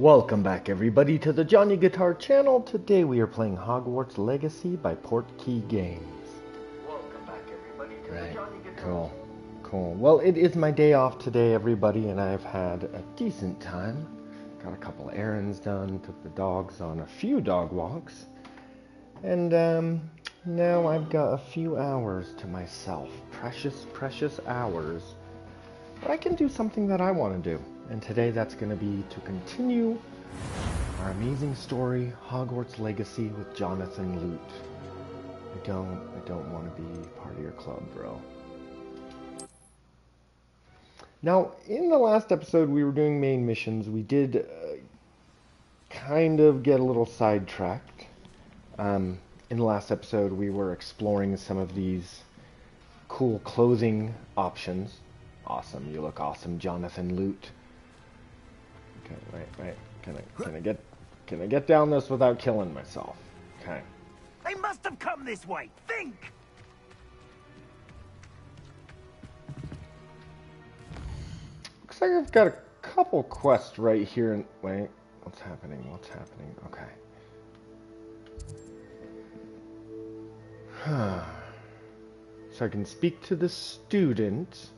Welcome back everybody to the Johnny Guitar channel. Today we are playing Hogwarts Legacy by Portkey Games. Welcome back everybody to the Johnny Guitar. Cool. Well, it is my day off today everybody, and I've had a decent time. Got a couple errands done, took the dogs on a few dog walks. And now I've got a few hours to myself. Precious hours. But I can do something that I want to do. And today that's going to be to continue our amazing story, Hogwarts Legacy with Jonathan Lute. I don't want to be part of your club, bro. Now, in the last episode we were doing main missions. We did kind of get a little sidetracked. In the last episode we were exploring some of these cool clothing options. Awesome, you look awesome, Jonathan Lute. Okay, right. Can I get down this without killing myself? Okay. They must have come this way. Think. Looks like I've got a couple quests right here. And wait, what's happening? Okay. So I can speak to the student.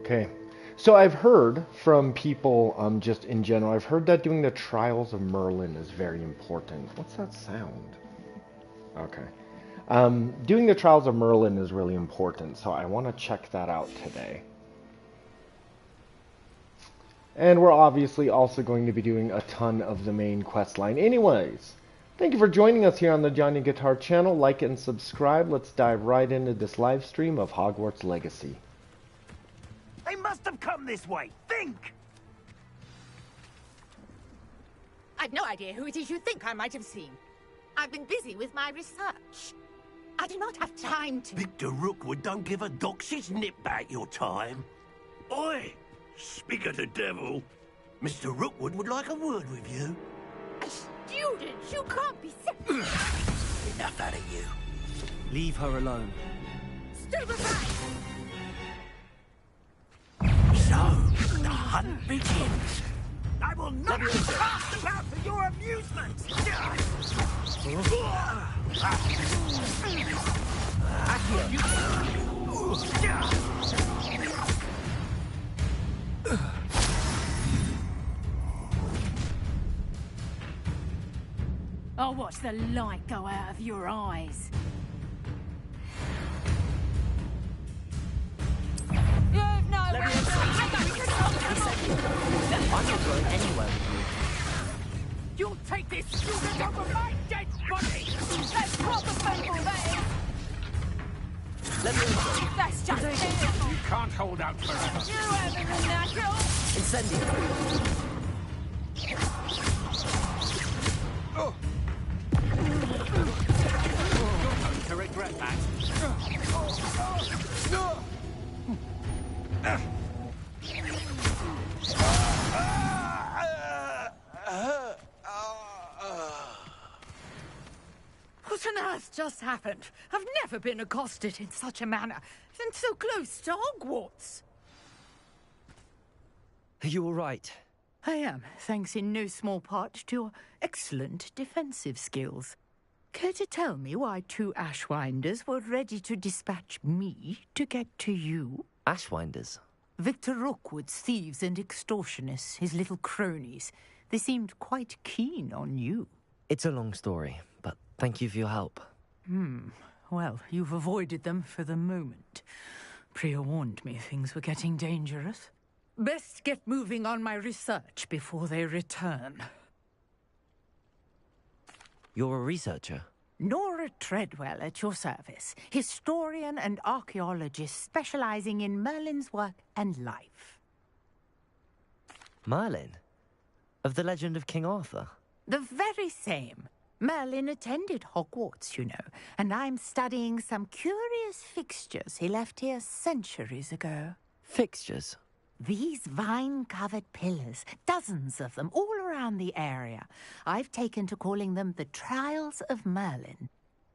Okay, so I've heard from people, just in general, I've heard that doing the Trials of Merlin is very important. What's that sound? Okay. Doing the Trials of Merlin is really important, so I want to check that out today. And we're obviously also going to be doing a ton of the main quest line anyways. Thank you for joining us here on the Johnny Guitar channel. Like and subscribe. Let's dive right into this live stream of Hogwarts Legacy. They must have come this way. Think! I've no idea who it is you think I might have seen. I've been busy with my research. I do not have time to... Victor Rookwood don't give a doxy's nip back your time. Oi! Speak of the devil. Mr. Rookwood would like a word with you. A student? You can't be... Enough out of you. Leave her alone. Stupefy! So, the hunt begins. I will not be passed about for your amusement! I'll watch the light go out of your eyes. You've no right I'm not going anywhere with you. You'll take this student over my dead body! That's proper people, that is! Let me in. That's just it! You can't hold out forever. You haven't a natural! Incendio. You're going to regret that. What on earth just happened? I've never been accosted in such a manner, and so close to Hogwarts. Are you all right? I am, thanks in no small part to your excellent defensive skills. Care to tell me why two Ashwinders were ready to dispatch me to get to you? Ashwinders? Victor Rookwood's thieves and extortionists, his little cronies. They seemed quite keen on you. It's a long story, but thank you for your help. Well, you've avoided them for the moment. Priya warned me things were getting dangerous. Best get moving on my research before they return. You're a researcher? Nora Treadwell at your service, historian and archaeologist specializing in Merlin's work and life. Merlin? Of the legend of King Arthur? The very same. Merlin attended Hogwarts, you know, and I'm studying some curious fixtures he left here centuries ago. Fixtures? These vine-covered pillars, dozens of them, all around the area. I've taken to calling them the Trials of Merlin.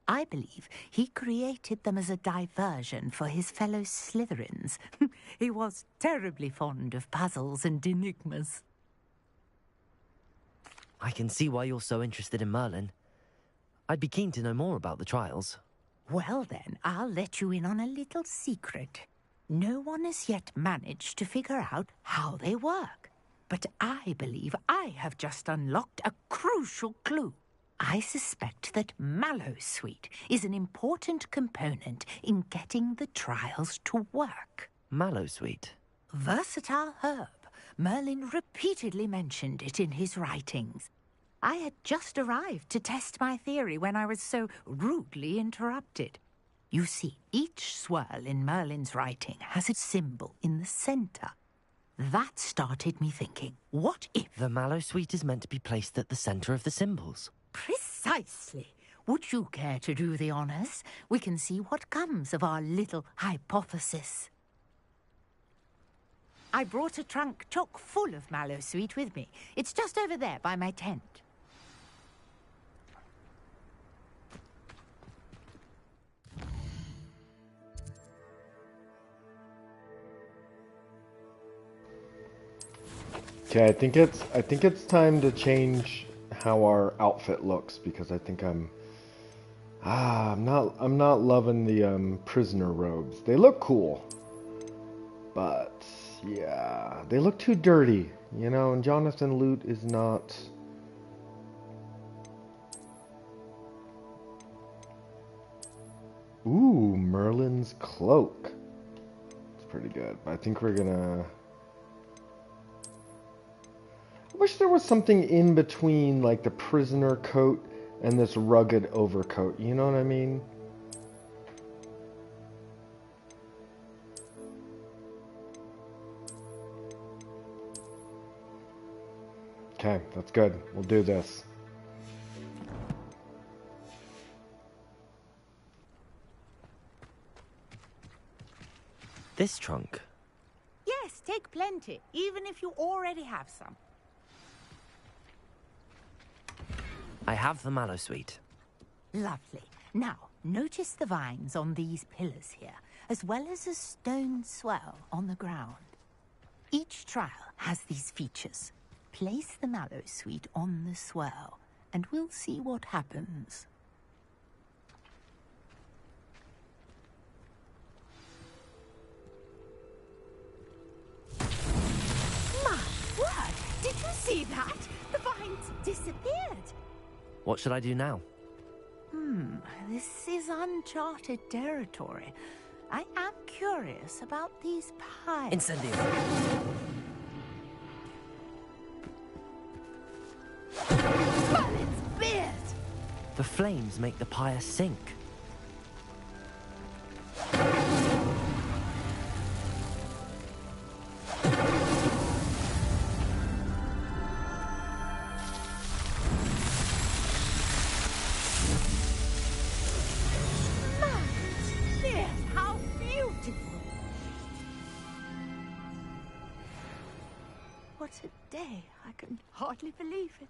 I believe he created them as a diversion for his fellow Slytherins. He was terribly fond of puzzles and enigmas. I can see why you're so interested in Merlin. I'd be keen to know more about the trials. Well then, I'll let you in on a little secret. No one has yet managed to figure out how they work. But I believe I have just unlocked a crucial clue. I suspect that Mallowsweet is an important component in getting the trials to work. Mallowsweet? Versatile herb. Merlin repeatedly mentioned it in his writings. I had just arrived to test my theory when I was so rudely interrupted. You see, each swirl in Merlin's writing has a symbol in the center. That started me thinking, what if... The Mallowsweet is meant to be placed at the center of the symbols. Precisely. Would you care to do the honors? We can see what comes of our little hypothesis. I brought a trunk chock full of Mallowsweet with me. It's just over there by my tent. Okay, I think it's time to change how our outfit looks, because I think I'm not loving the prisoner robes. They look cool, but yeah, they look too dirty, you know, and Jonathan Loot is not... Ooh, Merlin's cloak. It's pretty good. I think we're gonna... I wish there was something in between, like, the prisoner coat and this rugged overcoat. You know what I mean? Okay, that's good. We'll do this. This trunk? Yes, take plenty, even if you already have some. I have the Mallowsweet. Lovely. Now, notice the vines on these pillars here, as well as a stone swell on the ground. Each trial has these features. Place the Mallowsweet on the swell, and we'll see what happens. My word! Did you see that? The vines disappeared. What should I do now? This is uncharted territory. I am curious about these pies. Incendio! Merlin's beard! The flames make the pyre sink. What a day. I can hardly believe it.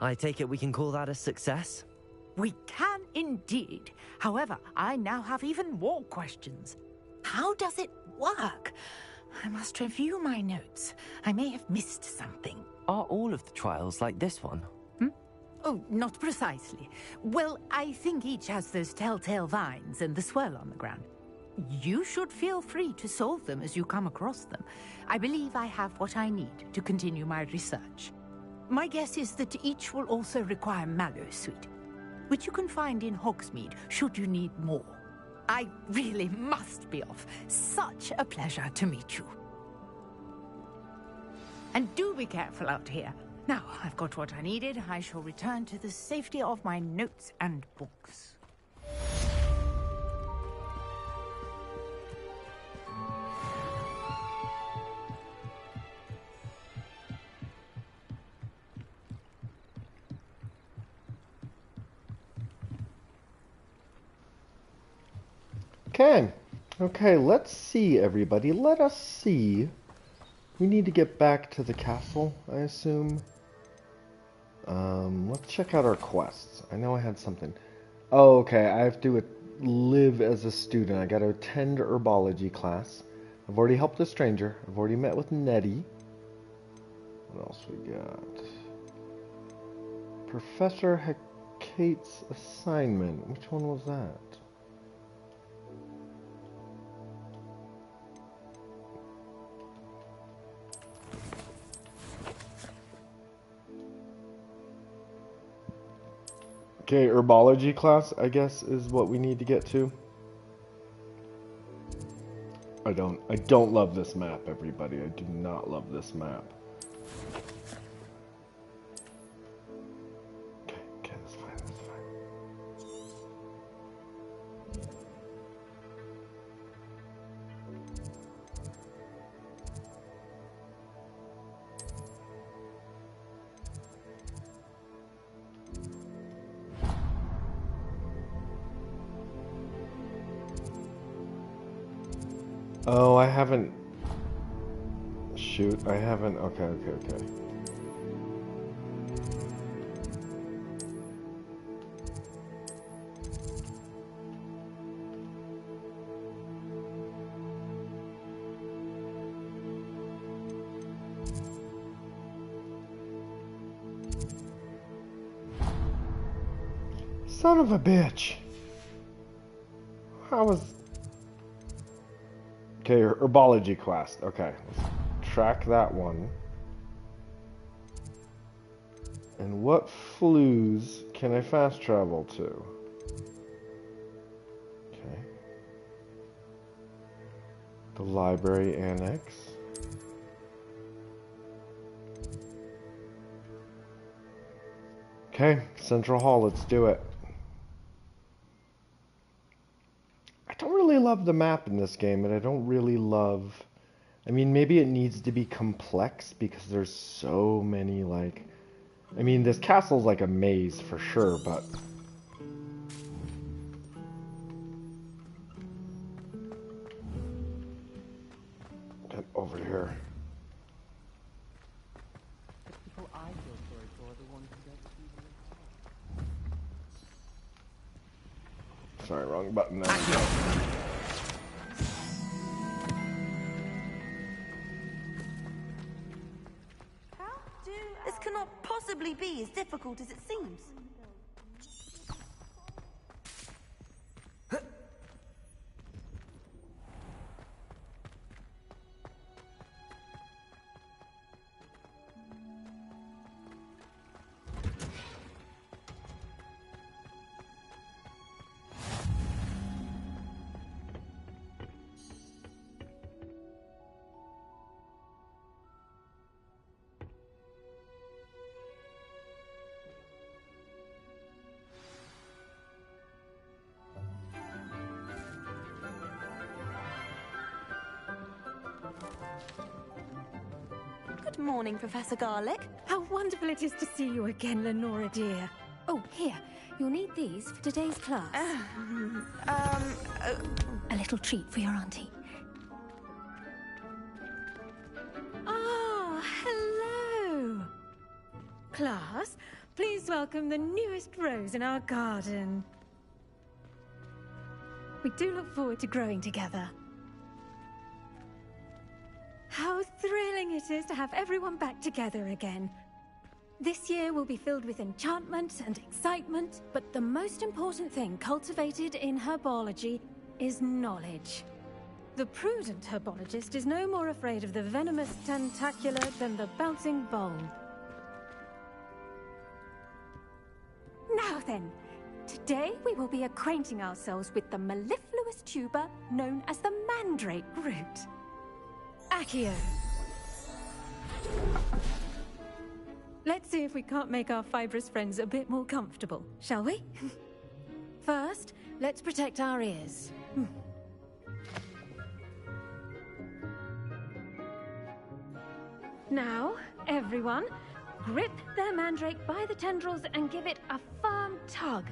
I take it we can call that a success? We can indeed. However, I now have even more questions. How does it work? I must review my notes. I may have missed something. Are all of the trials like this one? Oh, not precisely. Well, I think each has those telltale vines and the swirl on the ground. You should feel free to solve them as you come across them. I believe I have what I need to continue my research. My guess is that each will also require Mallowsweet, which you can find in Hogsmeade should you need more. I really must be off. Such a pleasure to meet you. And do be careful out here. Now, I've got what I needed. I shall return to the safety of my notes and books. Okay. Okay, let's see, everybody. Let us see We need to get back to the castle, I assume. Let's check out our quests. I know I had something. Oh, okay. I have to live as a student. I got to attend herbology class. I've already helped a stranger. I've already met with Nettie. What else we got? Professor Hecate's assignment. Which one was that? Okay, herbology class, I guess, is what we need to get to. I don't love this map, everybody. I do not love this map. Okay, that's fine, that's fine. Oh, I haven't... Shoot, I haven't... Okay. Son of a bitch! How was... Okay, herbology class. Okay, let's track that one. And what flues can I fast travel to? Okay. The library annex. Okay, Central Hall, let's do it. I don't really love the map in this game, and I don't really love... I mean, maybe it needs to be complex, because there's so many, like... I mean, this castle's like a maze, for sure, but... Get over here. The people I feel sorry for are the ones who don't see them. Sorry, wrong button there. This cannot possibly be as difficult as it seems. Good morning, Professor Garlick. How wonderful it is to see you again, Lenora dear. Oh, here. You'll need these for today's class. A little treat for your auntie. Ah, hello. Class, please welcome the newest rose in our garden. We do look forward to growing together. How thrilling it is to have everyone back together again. This year will be filled with enchantment and excitement, but the most important thing cultivated in herbology is knowledge. The prudent herbologist is no more afraid of the venomous tentacular than the bouncing bulb. Now then, today we will be acquainting ourselves with the mellifluous tuber known as the mandrake root. Accio. Let's see if we can't make our fibrous friends a bit more comfortable, shall we? First, let's protect our ears. Now, everyone, grip their mandrake by the tendrils and give it a firm tug.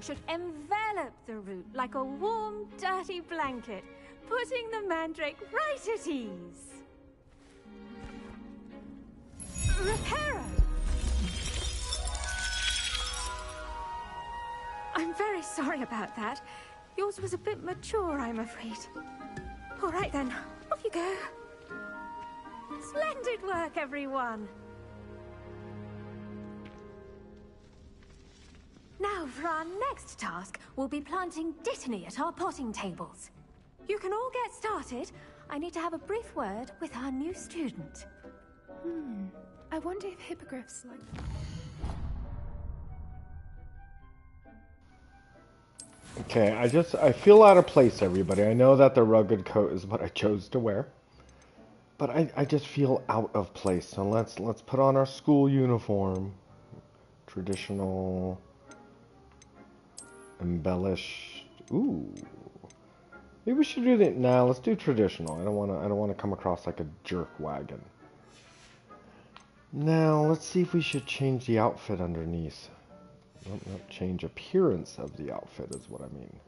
should envelop the root like a warm, dirty blanket, putting the mandrake right at ease. Reparo! I'm very sorry about that. Yours was a bit mature, I'm afraid. All right then, off you go. Splendid work, everyone. Now for our next task, we'll be planting Dittany at our potting tables. You can all get started. I need to have a brief word with our new student. I wonder if hippogriffs like... Okay, I feel out of place, everybody. I know that the rugged coat is what I chose to wear, but I just feel out of place. So let's put on our school uniform. Traditional, embellished. Ooh, maybe we should do that now. Let's do traditional. I don't wanna come across like a jerk wagon. Now let's see if we should change the outfit underneath. Not change appearance of the outfit is what I mean.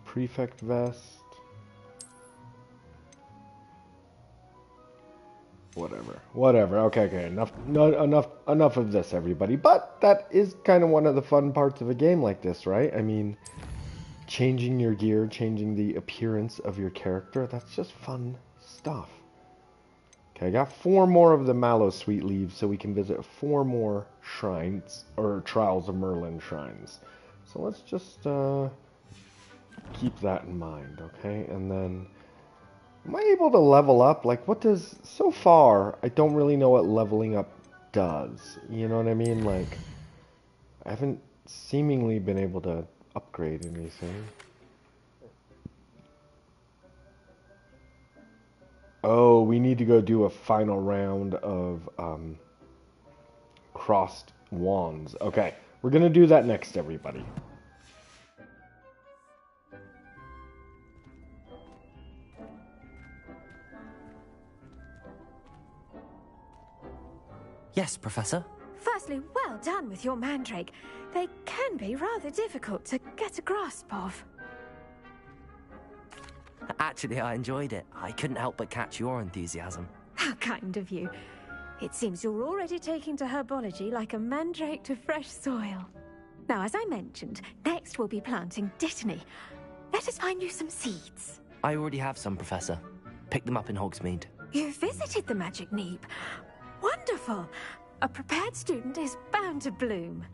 Prefect vest. Whatever. Okay. Enough of this, everybody. But that is kind of one of the fun parts of a game like this, right? I mean, changing your gear, changing the appearance of your character, that's just fun stuff. Okay, I got 4 more of the Mallow Sweet leaves, so we can visit 4 more shrines, or Trials of Merlin shrines. So let's just keep that in mind, okay? And then, am I able to level up? Like, what does... So far, I don't really know what leveling up does. You know what I mean? Like, I haven't seemingly been able to upgrade anything. Oh, we need to go do a final round of crossed wands. Okay, we're gonna do that next, everybody. Yes, Professor? Firstly, well done with your mandrake. They can be rather difficult to get a grasp of. Actually, I enjoyed it. I couldn't help but catch your enthusiasm. How kind of you. It seems you're already taking to herbology like a mandrake to fresh soil. Now, as I mentioned, next we'll be planting Dittany. Let us find you some seeds. I already have some, Professor. Picked them up in Hogsmeade. You visited the Magic Neep. Wonderful! A prepared student is bound to bloom.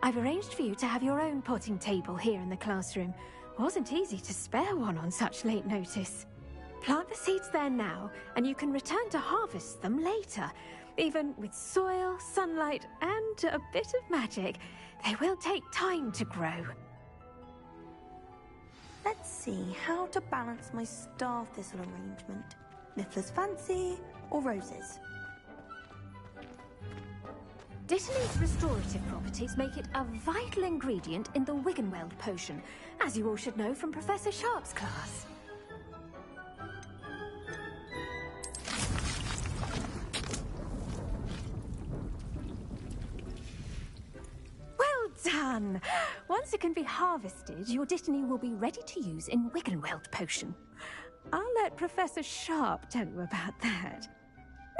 I've arranged for you to have your own potting table here in the classroom. Wasn't easy to spare one on such late notice. Plant the seeds there now, and you can return to harvest them later. Even with soil, sunlight, and a bit of magic, they will take time to grow. Let's see how to balance my star thistle arrangement. Niffler's fancy or roses? Dittany's restorative properties make it a vital ingredient in the Wiggenweld potion, as you all should know from Professor Sharp's class. Well done! Once it can be harvested, your Dittany will be ready to use in Wiggenweld potion. I'll let Professor Sharp tell you about that.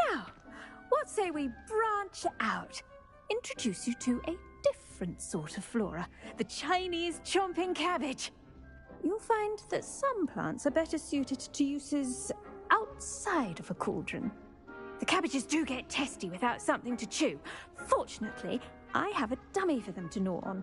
Now, what say we branch out? Introduce you to a different sort of flora, the Chinese chomping cabbage. You'll find that some plants are better suited to uses outside of a cauldron. The cabbages do get testy without something to chew. Fortunately, I have a dummy for them to gnaw on.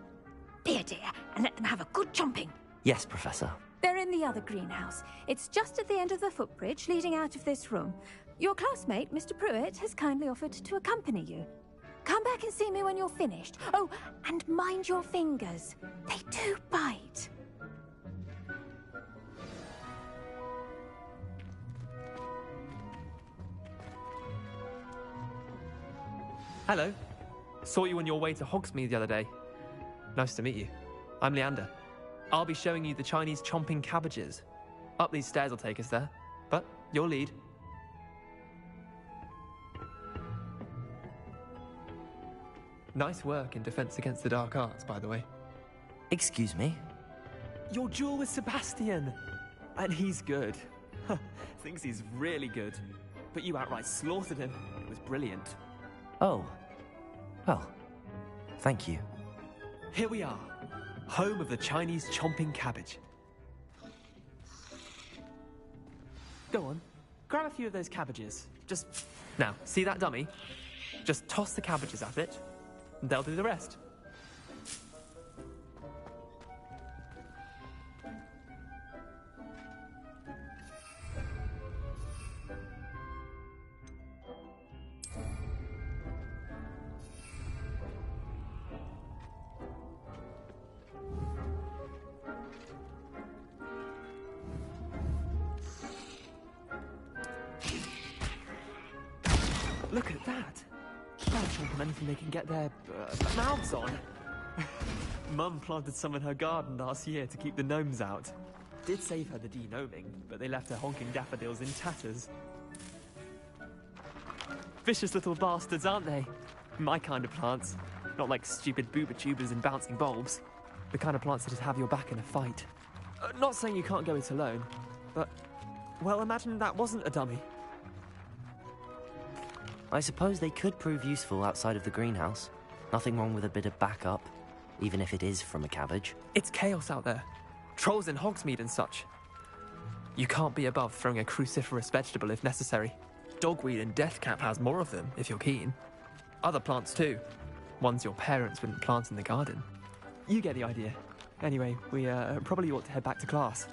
Be a dear and let them have a good chomping. Yes, Professor. They're in the other greenhouse. It's just at the end of the footbridge leading out of this room. Your classmate, Mr. Pruitt, has kindly offered to accompany you. Come back and see me when you're finished. Oh, and mind your fingers. They do bite. Hello. Saw you on your way to Hogsmeade the other day. Nice to meet you. I'm Leander. I'll be showing you the Chinese chomping cabbages. Up these stairs will take us there, but your lead. Nice work in Defense Against the Dark Arts, by the way. Excuse me? Your duel with Sebastian! And he's good. Thinks he's really good. But you outright slaughtered him. It was brilliant. Oh. Well, thank you. Here we are. Home of the Chinese chomping cabbage. Go on. Grab a few of those cabbages. Just... Now, see that dummy? Just toss the cabbages at it, and they'll do the rest. Look at that! They'll chomp on anything they can get their mouths on. Mum planted some in her garden last year to keep the gnomes out. Did save her the de-gnoming, but they left her honking daffodils in tatters. Vicious little bastards, aren't they? My kind of plants. Not like stupid booba tubers and bouncing bulbs. The kind of plants that'd have your back in a fight. Not saying you can't go it alone, but... Well, imagine that wasn't a dummy. I suppose they could prove useful outside of the greenhouse. Nothing wrong with a bit of backup, even if it is from a cabbage. It's chaos out there. Trolls in Hogsmeade and such. You can't be above throwing a cruciferous vegetable if necessary. Dogweed and deathcap has more of them, if you're keen. Other plants too. Ones your parents wouldn't plant in the garden. You get the idea. Anyway, we probably ought to head back to class.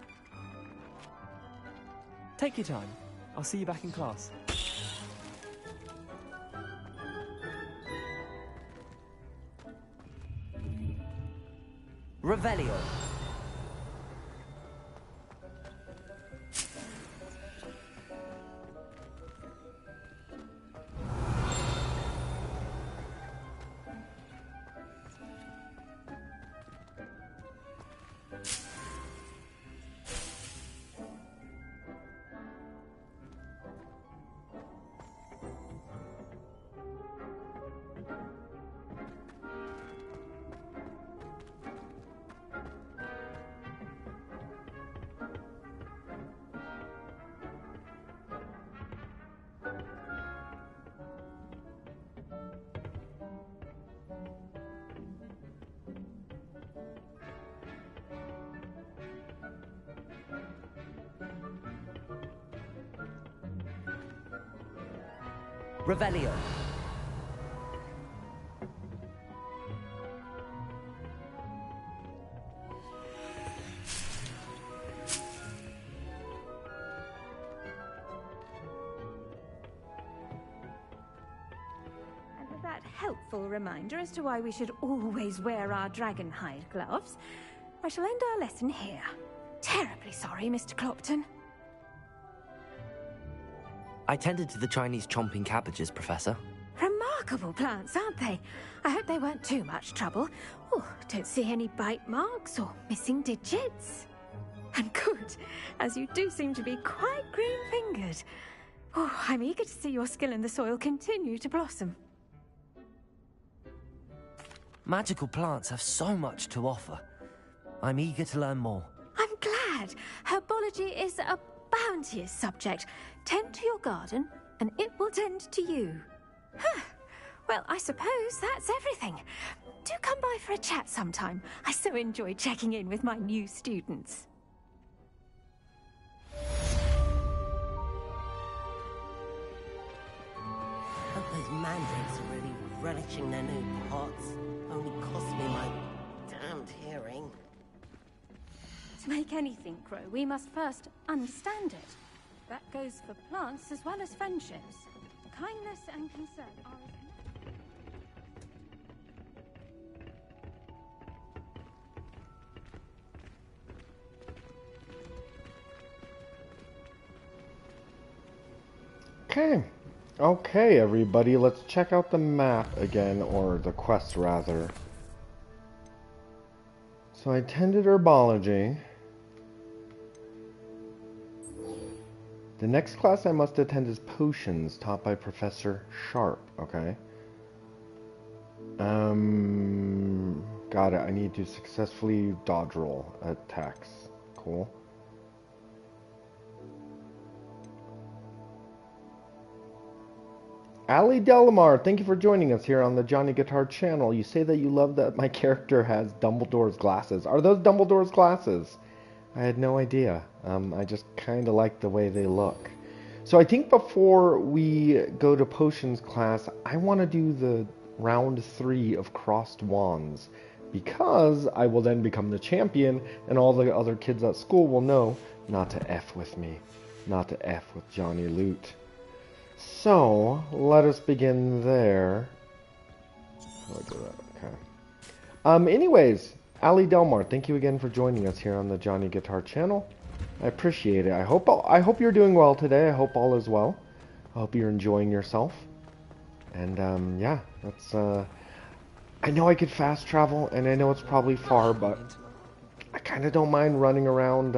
Take your time. I'll see you back in class. Revelio. Revelio. And with that helpful reminder as to why we should always wear our dragon hide gloves, I shall end our lesson here. Terribly sorry, Mr. Clopton. I tended to the Chinese chomping cabbages, Professor. Remarkable plants, aren't they? I hope they weren't too much trouble. Oh, don't see any bite marks or missing digits. And good, as you do seem to be quite green-fingered. Oh, I'm eager to see your skill in the soil continue to blossom. Magical plants have so much to offer. I'm eager to learn more. I'm glad. Herbology is a bounteous subject. Tend to your garden, and it will tend to you. Huh. Well, I suppose that's everything. Do come by for a chat sometime. I so enjoy checking in with my new students. Hope those mandrakes are really relishing their new pots. Only cost me my damned hearing. To make anything grow, we must first understand it. That goes for plants as well as friendships. Kindness and concern are as... Okay, everybody, let's check out the map again, or the quest rather. So I attended herbology. The next class I must attend is Potions, taught by Professor Sharp. Okay. Got it. I need to successfully dodge roll attacks. Cool. Ali Delamar, thank you for joining us here on the Johnny Guitar channel. You say that you love that my character has Dumbledore's glasses. Are those Dumbledore's glasses? I had no idea. I just kind of like the way they look. So I think before we go to Potions class, I want to do the round 3 of Crossed Wands, because I will then become the champion, and all the other kids at school will know not to F with me, not to F with Johnny Loot. So, let us begin there. I'll do that, okay. Anyways, Ali Delmar, thank you again for joining us here on the Johnny Guitar channel. I appreciate it. I hope you're doing well today. I hope all is well. I hope you're enjoying yourself. And, yeah, that's, I know I could fast travel, and I know it's probably far, but I kind of don't mind running around,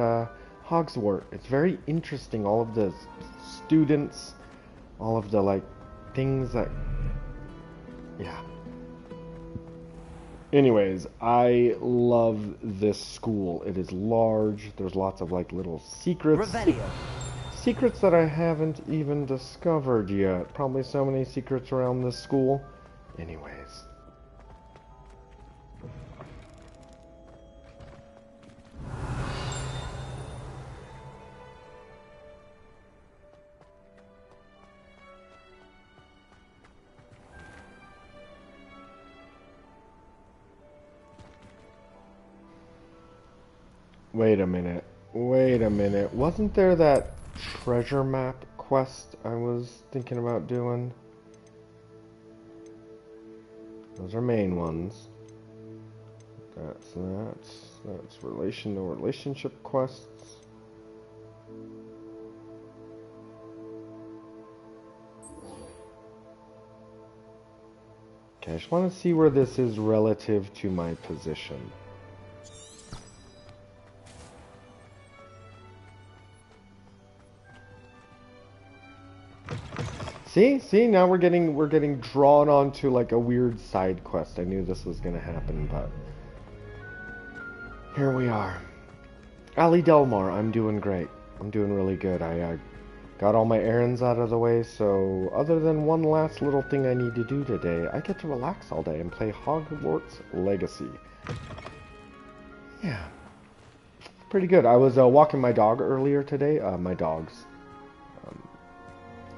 Hogwarts. It's very interesting, all of the students, all of the, like, things that... Yeah. Anyways, I love this school. It is large. There's lots of, like, little secrets. Secrets that I haven't even discovered yet. Probably so many secrets around this school. Anyways. Wait a minute. Wait a minute. Wasn't there that treasure map quest I was thinking about doing? Those are main ones. That's relationship quests. Okay, I just want to see where this is relative to my position. See, now we're getting drawn onto like a weird side quest. I knew this was gonna happen, but here we are. Ali Delmar, I'm doing great. I'm doing really good. I got all my errands out of the way, so other than one last little thing I need to do today, I get to relax all day and play Hogwarts Legacy. Yeah, pretty good. I was walking my dog earlier today. My dogs.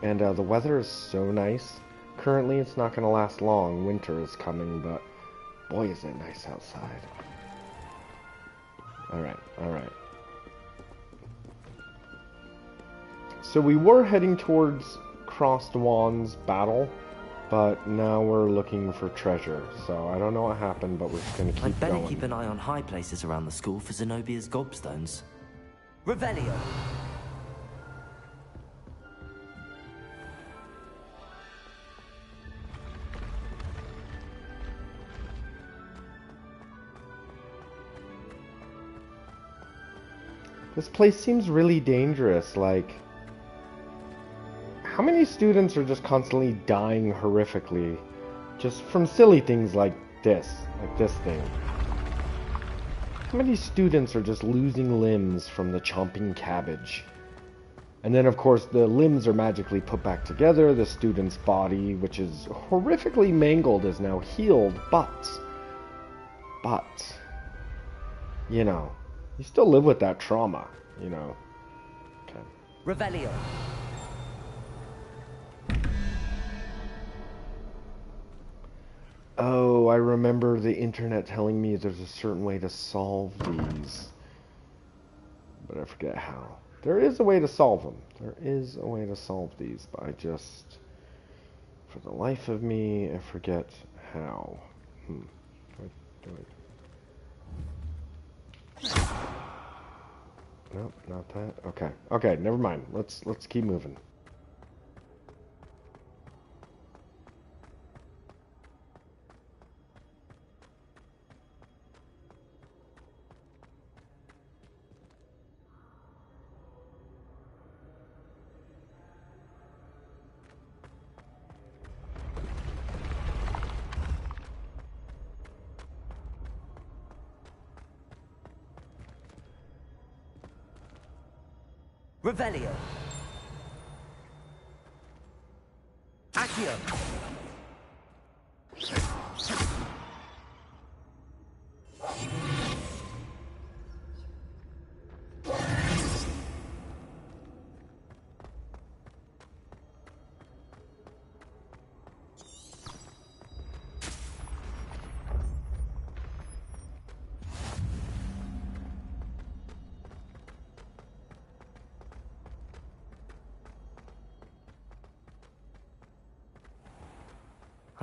And the weather is so nice. Currently, it's not going to last long. Winter is coming, but boy, is it nice outside. Alright. So we were heading towards Crossed Wands battle, but now we're looking for treasure. So I don't know what happened, but we're just going to keep going. I'd better keep an eye on high places around the school for Zenobia's gobstones. Revelio! This place seems really dangerous. Like, how many students are just constantly dying horrifically just from silly things like this thing? How many students are just losing limbs from the chomping cabbage? And then, of course, the limbs are magically put back together. The student's body, which is horrifically mangled, is now healed, but, you know, you still live with that trauma, you know. Okay. Revelio. Oh, I remember the internet telling me there's a certain way to solve these. But I forget how. There is a way to solve them. There is a way to solve these, but I just, for the life of me, I forget how. Do it. Nope, not that. Okay, never mind. Let's keep moving. Revelio. Accio.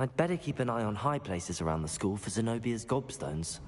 I'd better keep an eye on high places around the school for Zenobia's gobstones.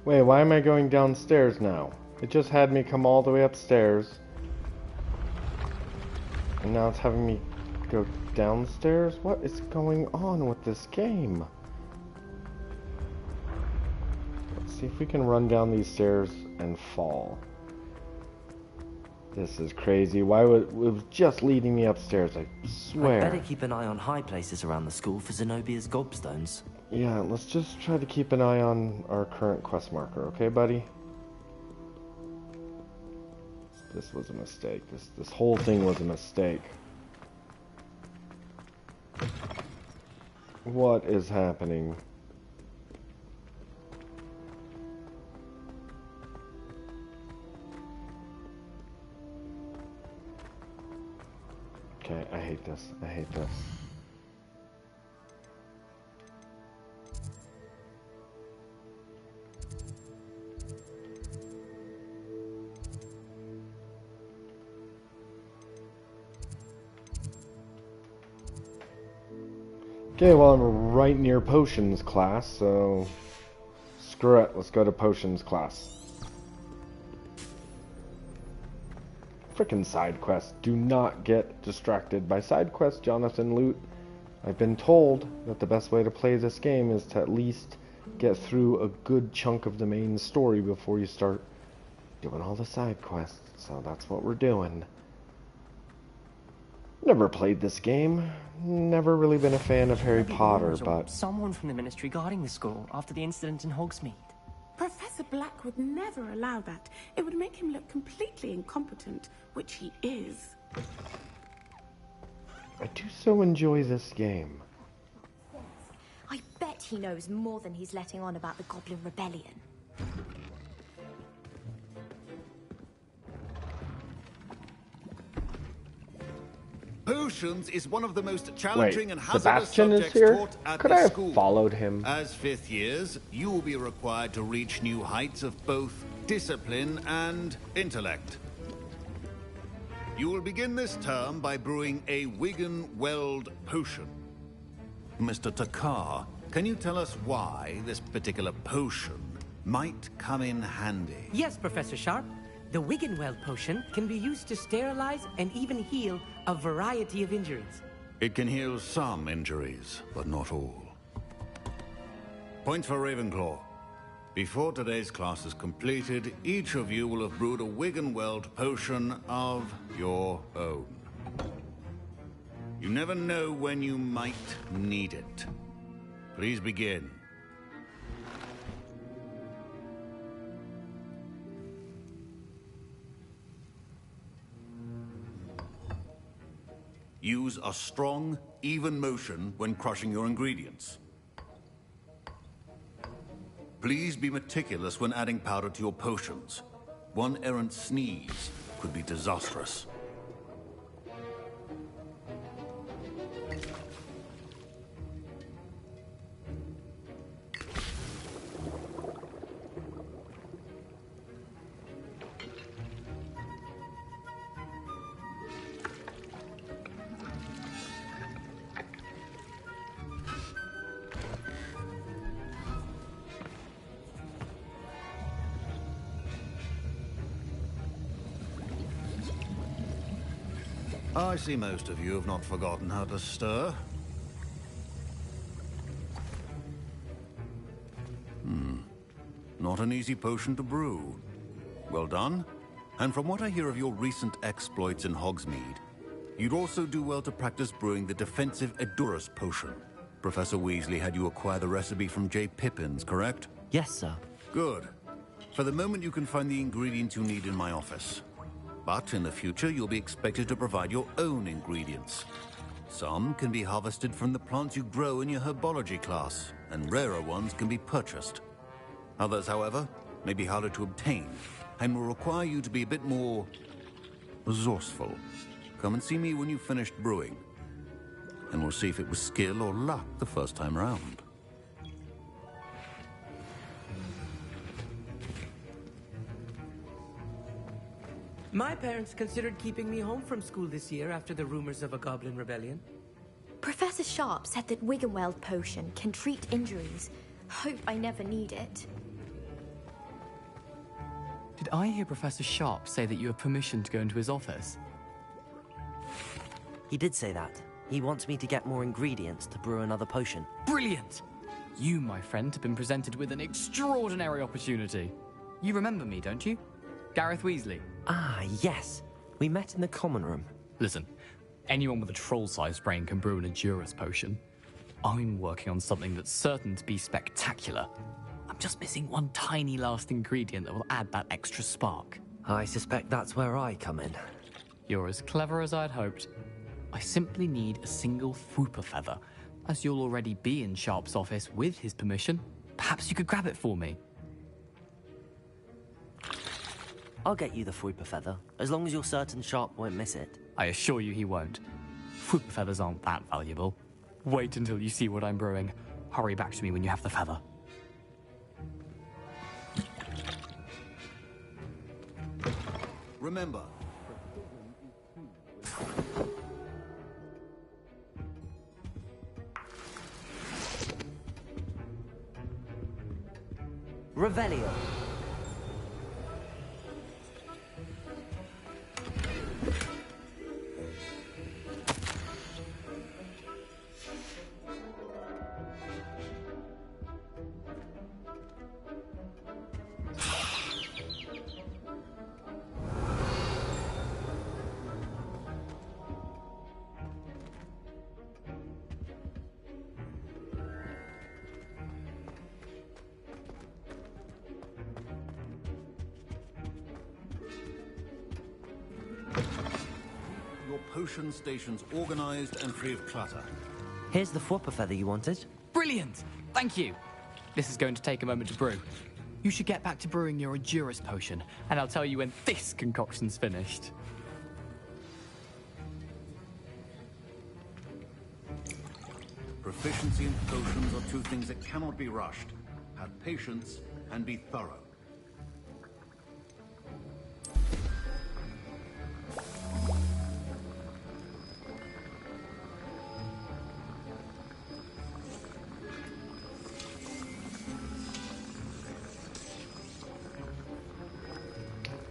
Wait, why am I going downstairs now? It just had me come all the way upstairs. And now it's having me go downstairs? What is going on with this game? Let's see if we can run down these stairs and fall. This is crazy. Why would it was just leading me upstairs, I swear. I'd better keep an eye on high places around the school for Zenobia's gobstones. Yeah, let's just try to keep an eye on our current quest marker, okay, buddy? This was a mistake. This whole thing was a mistake. What is happening? Okay, I hate this. I hate this. Okay, well, I'm right near potions class, so screw it. Let's go to potions class. Frickin' side quests. Do not get distracted by side quests, Jonathan Loot. I've been told that the best way to play this game is to at least get through a good chunk of the main story before you start doing all the side quests. So that's what we're doing. Never played this game. Never really been a fan of Harry Potter, but... Someone from the Ministry guarding the school after the incident in Hogsmeade. Professor Black would never allow that. It would make him look completely incompetent, which he is. I do so enjoy this game. I bet he knows more than he's letting on about the Goblin Rebellion. Potions is one of the most challenging Wait, and hazardous Sebastian is subjects here? taught at Could the I have school. followed him? As fifth years, you will be required to reach new heights of both discipline and intellect. You will begin this term by brewing a Wigan-Weld potion. Mr. Takar, can you tell us why this particular potion might come in handy? Yes, Professor Sharp. The Wigan-Weld potion can be used to sterilize and even heal a variety of injuries. It can heal some injuries, but not all. Point for Ravenclaw. Before today's class is completed, each of you will have brewed a Wigan-Weld potion of your own. You never know when you might need it. Please begin. Use a strong, even motion when crushing your ingredients. Please be meticulous when adding powder to your potions. One errant sneeze could be disastrous. I see most of you have not forgotten how to stir. Not an easy potion to brew. Well done. And from what I hear of your recent exploits in Hogsmeade, you'd also do well to practice brewing the defensive Edurus potion. Professor Weasley had you acquire the recipe from J. Pippin's, correct? Yes, sir. Good. For the moment, you can find the ingredients you need in my office. But in the future, you'll be expected to provide your own ingredients. Some can be harvested from the plants you grow in your herbology class, and rarer ones can be purchased. Others, however, may be harder to obtain, and will require you to be a bit more resourceful. Come and see me when you've finished brewing, and we'll see if it was skill or luck the first time round. My parents considered keeping me home from school this year after the rumors of a goblin rebellion. Professor Sharp said that Wiggenweld potion can treat injuries. Hope I never need it. Did I hear Professor Sharp say that you have permission to go into his office? He did say that. He wants me to get more ingredients to brew another potion. Brilliant! You, my friend, have been presented with an extraordinary opportunity. You remember me, don't you? Gareth Weasley. Ah, yes. We met in the common room. Listen, anyone with a troll-sized brain can brew an Edurus potion. I'm working on something that's certain to be spectacular. I'm just missing one tiny last ingredient that will add that extra spark. I suspect that's where I come in. You're as clever as I'd hoped. I simply need a single Fwooper feather. As you'll already be in Sharp's office with his permission, perhaps you could grab it for me. I'll get you the Fwooper feather, as long as you're certain Sharp won't miss it. I assure you he won't. Fwooper feathers aren't that valuable. Wait until you see what I'm brewing. Hurry back to me when you have the feather. Remember, Revelio. potion stations organized and free of clutter. Here's the Fwooper feather you wanted. Brilliant! Thank you. This is going to take a moment to brew. You should get back to brewing your Edurus potion, and I'll tell you when this concoction's finished. Proficiency in potions are two things that cannot be rushed. Have patience and be thorough.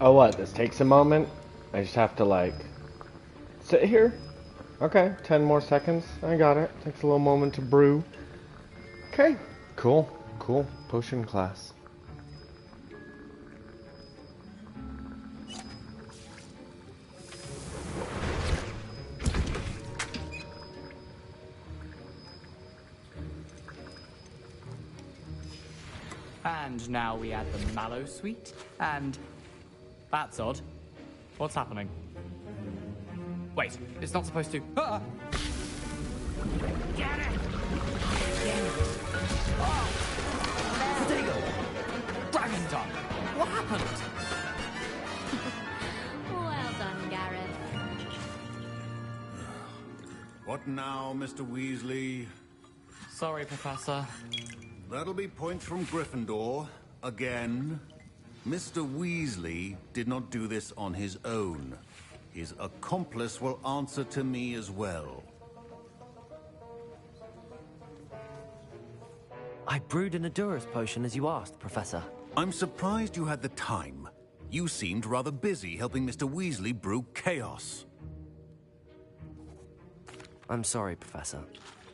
Oh, what? This takes a moment? I just have to, like, sit here? Okay, 10 more seconds. I got it. Takes a little moment to brew. Okay, cool. Cool. Potion class. And now we add the mallow sweet, and... That's odd. What's happening? Wait, it's not supposed to... Ah! Get it! Dragon tongue! What happened? Well done, Gareth. What now, Mr. Weasley? Sorry, Professor. That'll be points from Gryffindor. Again. Mr. Weasley did not do this on his own. His accomplice will answer to me as well. I brewed an Edurus potion as you asked, Professor. I'm surprised you had the time. You seemed rather busy helping Mr. Weasley brew chaos. I'm sorry, Professor.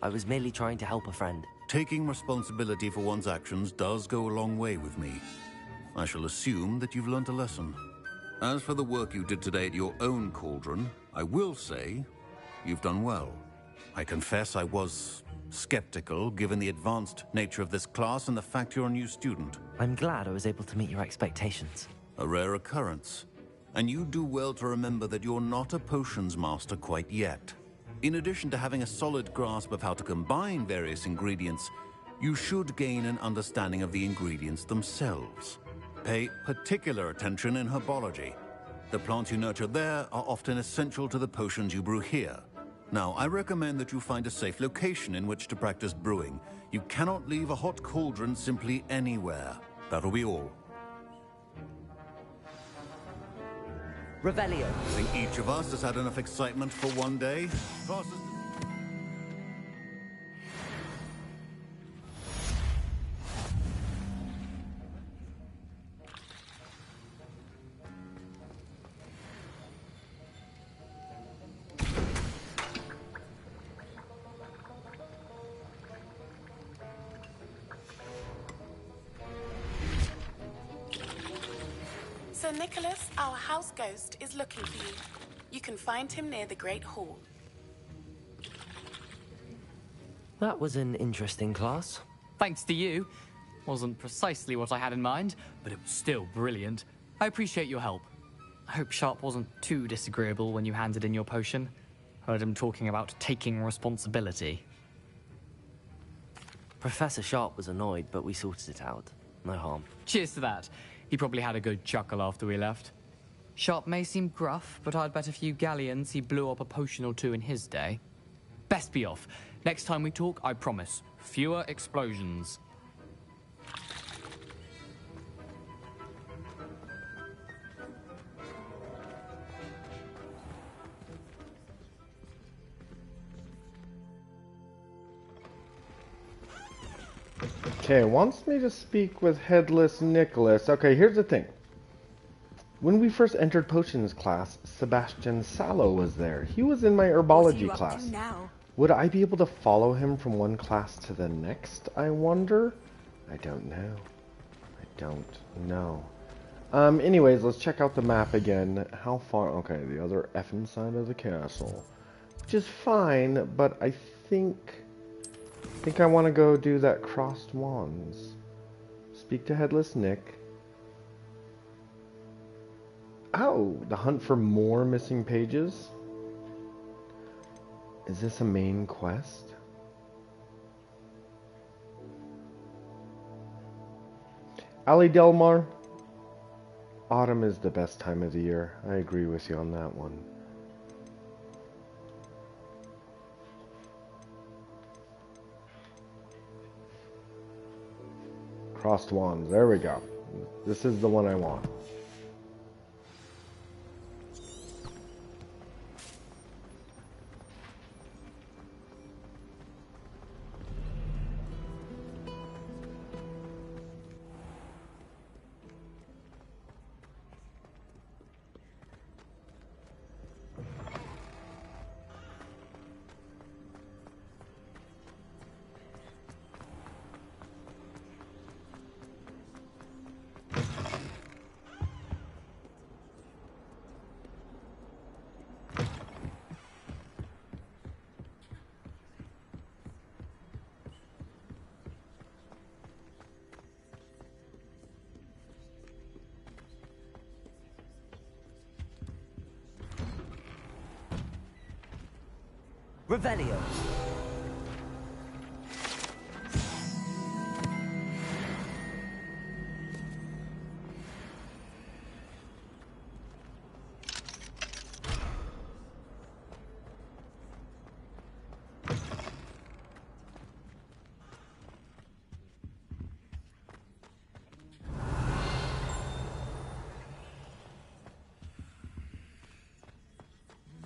I was merely trying to help a friend. Taking responsibility for one's actions does go a long way with me. I shall assume that you've learnt a lesson. As for the work you did today at your own cauldron, I will say you've done well. I confess I was skeptical, given the advanced nature of this class and the fact you're a new student. I'm glad I was able to meet your expectations. A rare occurrence. And you do well to remember that you're not a potions master quite yet. In addition to having a solid grasp of how to combine various ingredients, you should gain an understanding of the ingredients themselves. Pay particular attention in herbology. The plants you nurture there are often essential to the potions you brew here. Now, I recommend that you find a safe location in which to practice brewing. You cannot leave a hot cauldron simply anywhere. That'll be all. Revelio. I think each of us has had enough excitement for one day. Sir Nicholas, our house ghost, is looking for you. You can find him near the Great Hall. That was an interesting class. Thanks to you. Wasn't precisely what I had in mind, but it was still brilliant. I appreciate your help. I hope Sharp wasn't too disagreeable when you handed in your potion. Heard him talking about taking responsibility. Professor Sharp was annoyed, but we sorted it out. No harm. Cheers to that. He probably had a good chuckle after we left. Sharp may seem gruff, but I'd bet a few galleons he blew up a potion or two in his day. Best be off. Next time we talk, I promise, fewer explosions. Okay, it wants me to speak with Headless Nicholas. Okay, here's the thing. When we first entered potions class, Sebastian Sallow was there. He was in my herbology class. Would I be able to follow him from one class to the next, I wonder? I don't know. I don't know. Anyways, let's check out the map again. How far? Okay, the other effing side of the castle. Which is fine, but I think I want to go do that crossed wands. Speak to Headless Nick. Oh, the hunt for more missing pages? Is this a main quest? Ali Delmar. Autumn is the best time of the year. I agree with you on that one. Crossed wands. There we go. This is the one I want. Revelio.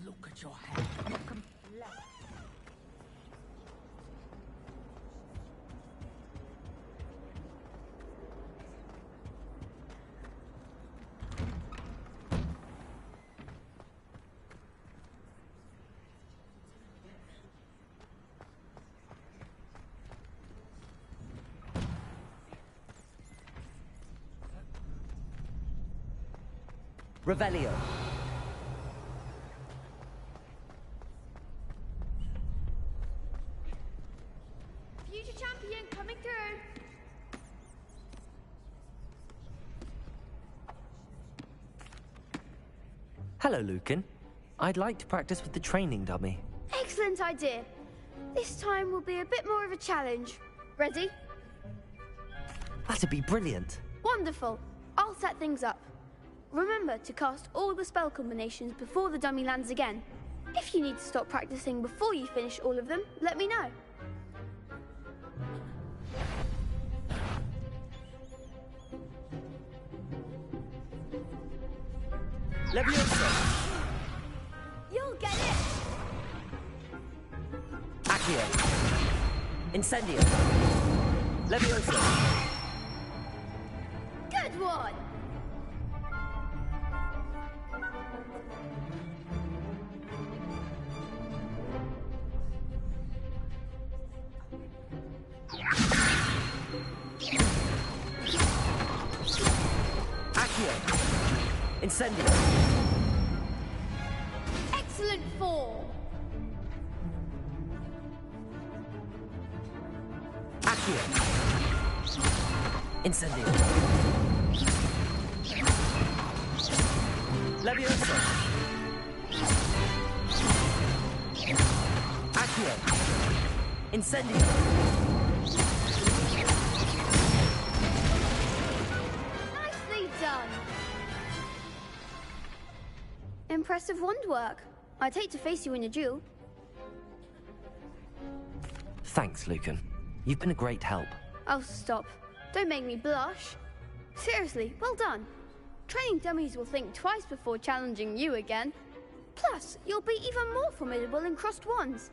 Look at your hair. Revelio. Future champion coming through. Hello, Lucan. I'd like to practice with the training dummy. Excellent idea. This time will be a bit more of a challenge. Ready? That'd be brilliant. Wonderful. I'll set things up. Remember to cast all the spell combinations before the dummy lands again. If you need to stop practicing before you finish all of them, let me know. Leviosa. You'll get it! Accio. Incendio. Leviosa. Good one! Accio. Incendio. Excellent form! Accio. Incendio. Leviosa. Accio. Incendio. Nicely done! Impressive wand work. I'd hate to face you in a duel. Thanks, Lucan. You've been a great help. Oh, stop. Don't make me blush. Seriously, well done. Training dummies will think twice before challenging you again. Plus, you'll be even more formidable in crossed wands.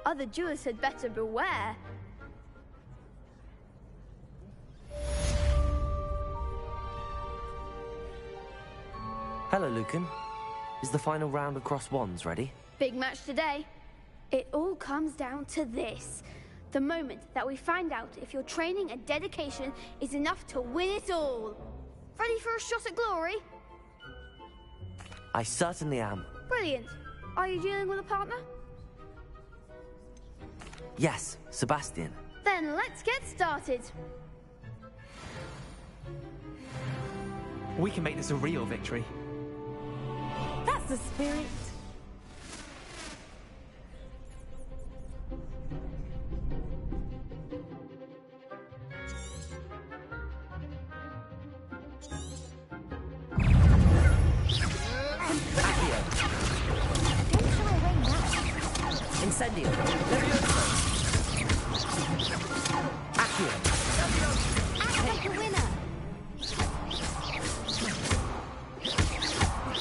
Other duelists had better beware. Hello, Lucan. Is the final round of Cross Wands ready? Big match today. It all comes down to this. The moment that we find out if your training and dedication is enough to win it all. Ready for a shot at glory? I certainly am. Brilliant. Are you dealing with a partner? Yes, Sebastian. Then let's get started. We can make this a real victory. That's the spirit. Incendio. Leviosa. Accio. Act like a winner.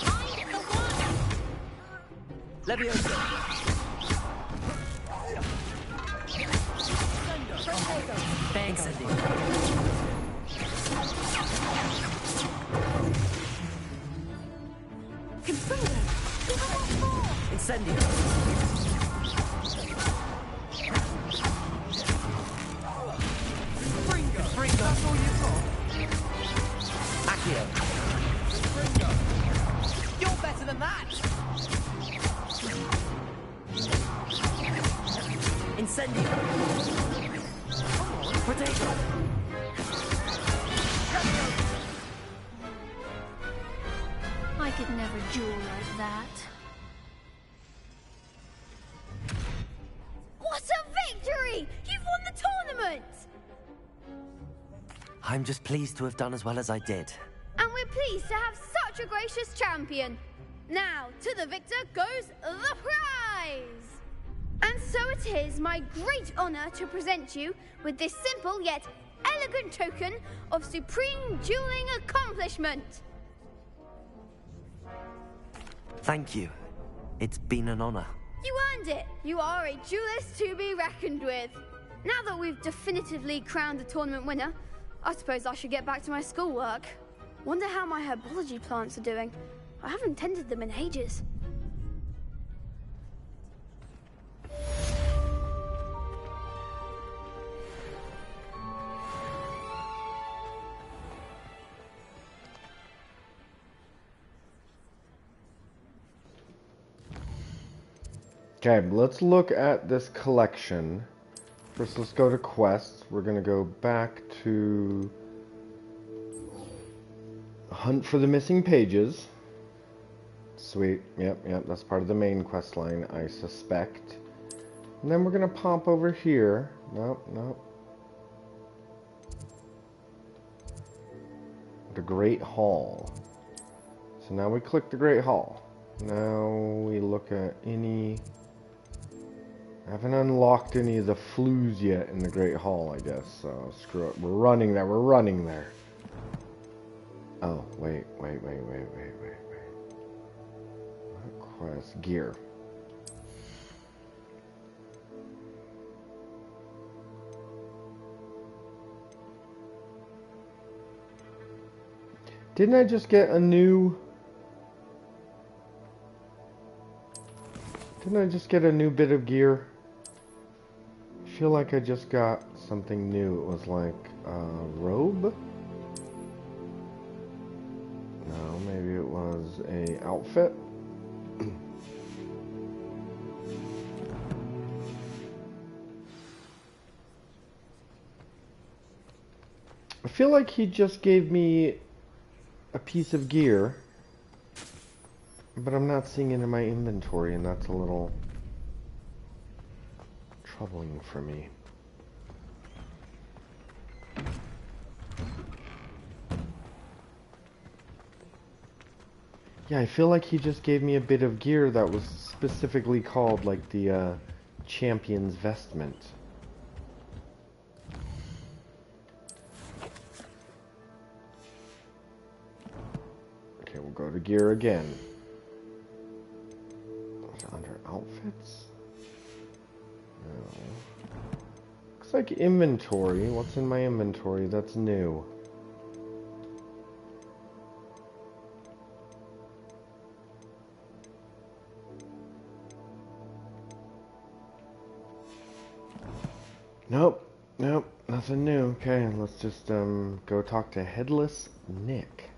Find the one. Leviosa. Incendio. Incendio. Fringo. That's all you've got? Accio. You're better than that! Incendio. Protego. I could never duel like that. What a victory! You've won the tournament! I'm just pleased to have done as well as I did. And we're pleased to have such a gracious champion. Now, to the victor goes the prize! And so it is my great honor to present you with this simple yet elegant token of supreme dueling accomplishment. Thank you. It's been an honor. You earned it. You are a duelist to be reckoned with. Now that we've definitively crowned the tournament winner, I suppose I should get back to my schoolwork. Wonder how my herbology plants are doing. I haven't tended them in ages. Okay, let's look at this collection. First, let's go to quests. We're going to go back to Hunt for the Missing Pages. Sweet. Yep, that's part of the main quest line, I suspect. And then we're going to pop over here. Nope. The Great Hall. So now we click the Great Hall. Now we look at any... I haven't unlocked any of the flues yet in the Great Hall, I guess. So screw it. We're running there. Oh, wait. What quest? Gear. Didn't I just get a new... Didn't I just get a new bit of gear? I feel like I just got something new. It was like a robe? No, maybe it was a outfit? I feel like he just gave me a piece of gear, but I'm not seeing it in my inventory, and that's a little troubling for me. Yeah, I feel like he just gave me a bit of gear that was specifically called, like, the champion's vestment. Okay, we'll go to gear again. Is it under outfits? No. Looks like inventory. What's in my inventory that's new? Nope, nothing new. Okay, let's just go talk to Headless Nick.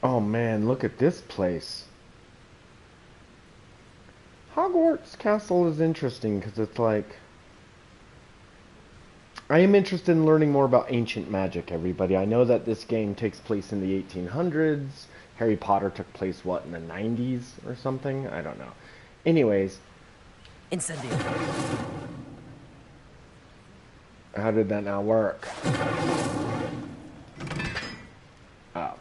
Oh man, look at this place. Hogwarts Castle is interesting because it's like... I am interested in learning more about ancient magic, everybody. I know that this game takes place in the 1800s. Harry Potter took place, what, in the 90s or something? I don't know. Anyways. Incendio. How did that not work? Oh.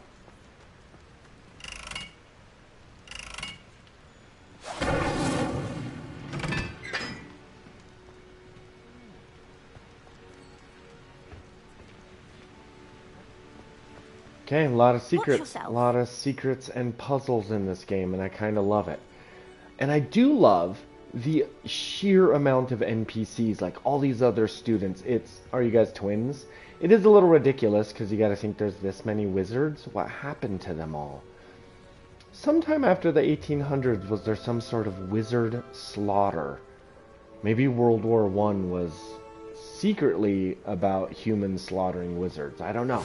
Okay, a lot of secrets and puzzles in this game, and I kind of love it. And I do love the sheer amount of NPCs, like all these other students. Are you guys twins? It is a little ridiculous, because you gotta think there's this many wizards. What happened to them all? Sometime after the 1800s, was there some sort of wizard slaughter? Maybe World War I was secretly about humans slaughtering wizards. I don't know.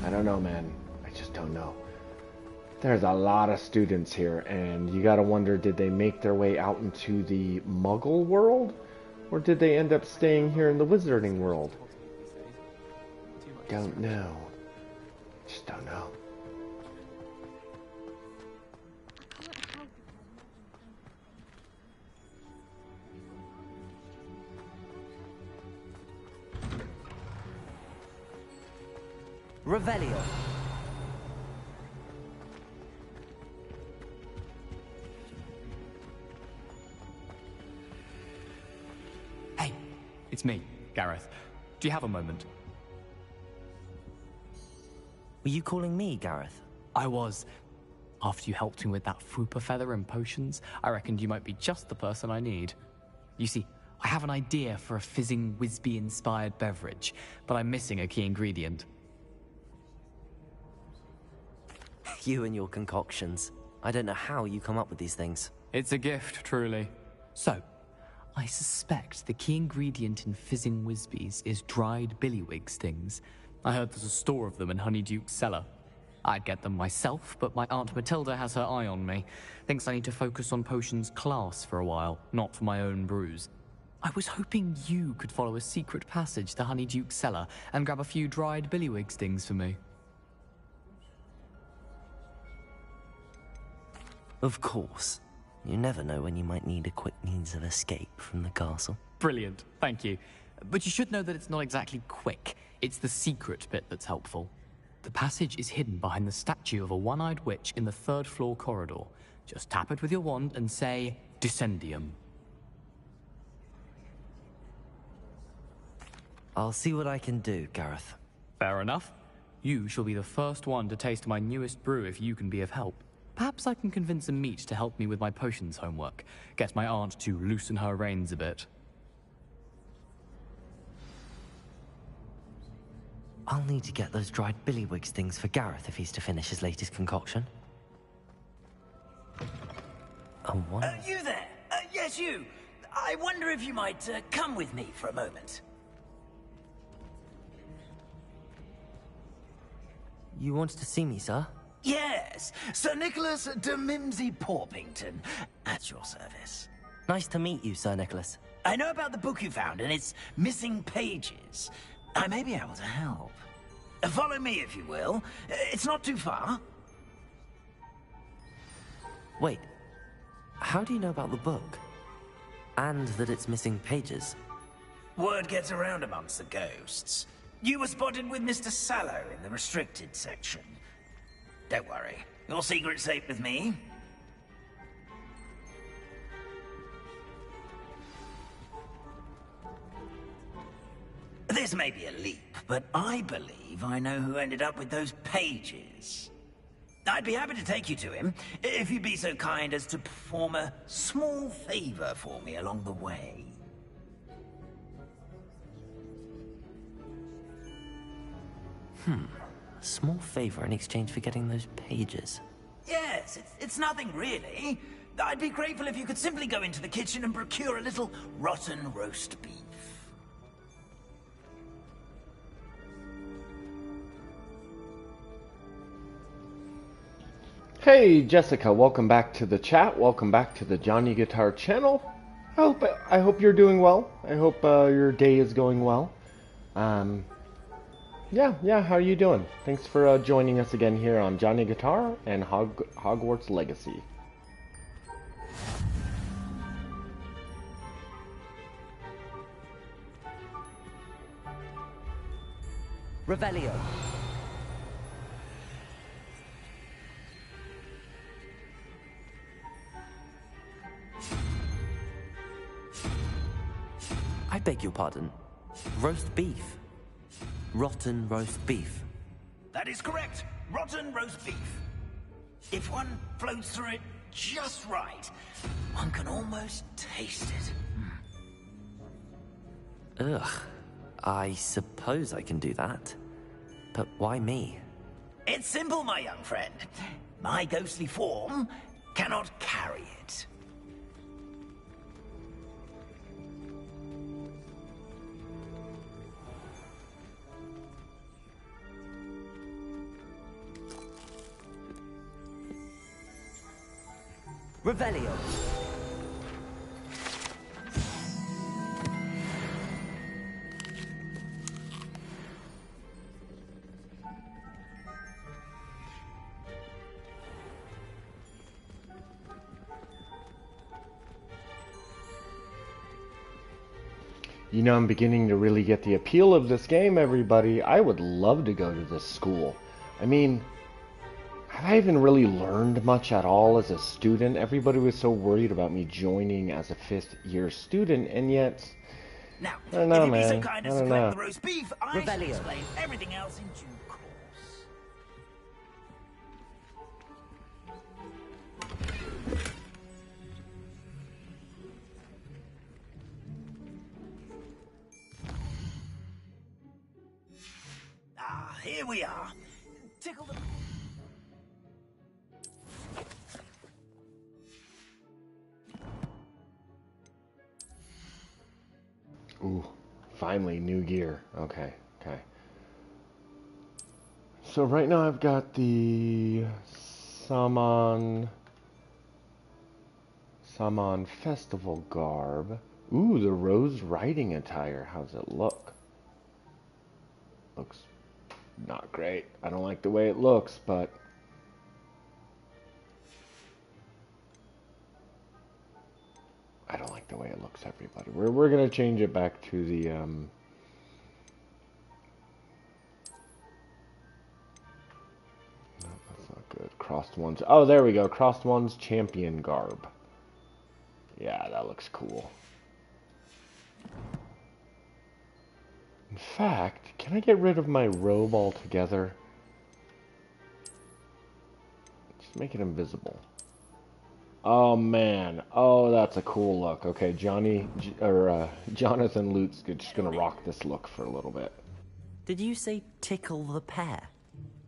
I don't know, man. I just don't know. There's a lot of students here, and you gotta wonder, did they make their way out into the Muggle world? Or did they end up staying here in the Wizarding world? Don't know. Just don't know. Revelio. It's me, Gareth. Do you have a moment? Were you calling me Gareth? I was. After you helped me with that Fupa feather and potions, I reckoned you might be just the person I need. You see, I have an idea for a fizzing Whizbee-inspired beverage, but I'm missing a key ingredient. You and your concoctions. I don't know how you come up with these things. It's a gift, truly. So, I suspect the key ingredient in fizzing Whizbees is dried billywig stings. I heard there's a store of them in Honeyduke's cellar. I'd get them myself, but my Aunt Matilda has her eye on me. Thinks I need to focus on potions class for a while, not for my own brews. I was hoping you could follow a secret passage to Honeyduke's cellar and grab a few dried billywig stings for me. Of course. You never know when you might need a quick means of escape from the castle. Brilliant, thank you. But you should know that it's not exactly quick. It's the secret bit that's helpful. The passage is hidden behind the statue of a one-eyed witch in the third-floor corridor. Just tap it with your wand and say, Descendium. I'll see what I can do, Gareth. Fair enough. You shall be the first one to taste my newest brew if you can be of help. Perhaps I can convince a meat to help me with my potions homework. Get my aunt to loosen her reins a bit. I'll need to get those dried billywig stings for Gareth if he's to finish his latest concoction. You there? Yes, you. I wonder if you might come with me for a moment. You wanted to see me, sir? Yes, Sir Nicholas de Mimsy Porpington, at your service. Nice to meet you, Sir Nicholas. I know about the book you found and its missing pages. I may be able to help. Follow me, if you will. It's not too far. Wait, how do you know about the book? And that it's missing pages? Word gets around amongst the ghosts. You were spotted with Mr. Sallow in the restricted section. Don't worry, your secret's safe with me. This may be a leap, but I believe I know who ended up with those pages. I'd be happy to take you to him, if you'd be so kind as to perform a small favor for me along the way. A small favor in exchange for getting those pages. Yes, it's nothing really. I'd be grateful if you could simply go into the kitchen and procure a little rotten roast beef. Hey Jessica, welcome back to the chat. Welcome back to the Johnny Guitar channel. I hope you're doing well. I hope your day is going well. Yeah, how are you doing? Thanks for joining us again here on Johnny Guitar and Hogwarts Legacy. Revelio. I beg your pardon. Roast beef. Rotten roast beef. That is correct. Rotten roast beef. If one floats through it just right, one can almost taste it. Ugh. I suppose I can do that. But why me? It's simple, my young friend. My ghostly form cannot carry it. Revelio. You know, I'm beginning to really get the appeal of this game, everybody. I would love to go to this school. I mean, have I even really learned much at all as a student? Everybody was so worried about me joining as a fifth-year student, and yet Now, I don't know, if you'd be so man. kind I as to don't collect know. the roast beef, I shall Revelio. explain everything else in due course. Ah, here we are. Tickle the... Ooh, finally new gear. Okay, okay. So right now I've got the Saman Festival garb. Ooh, the Rose Riding attire. How's it look? Looks not great. I don't like the way it looks, but I don't like the way it looks, everybody. We're gonna change it back to the no, that's not good. Crossed ones. Oh, there we go. Crossed ones champion garb. Yeah, that looks cool. In fact, can I get rid of my robe altogether? Just make it invisible. Oh man, oh that's a cool look. Okay, Jonathan Lute's just gonna rock this look for a little bit. Did you say tickle the pear?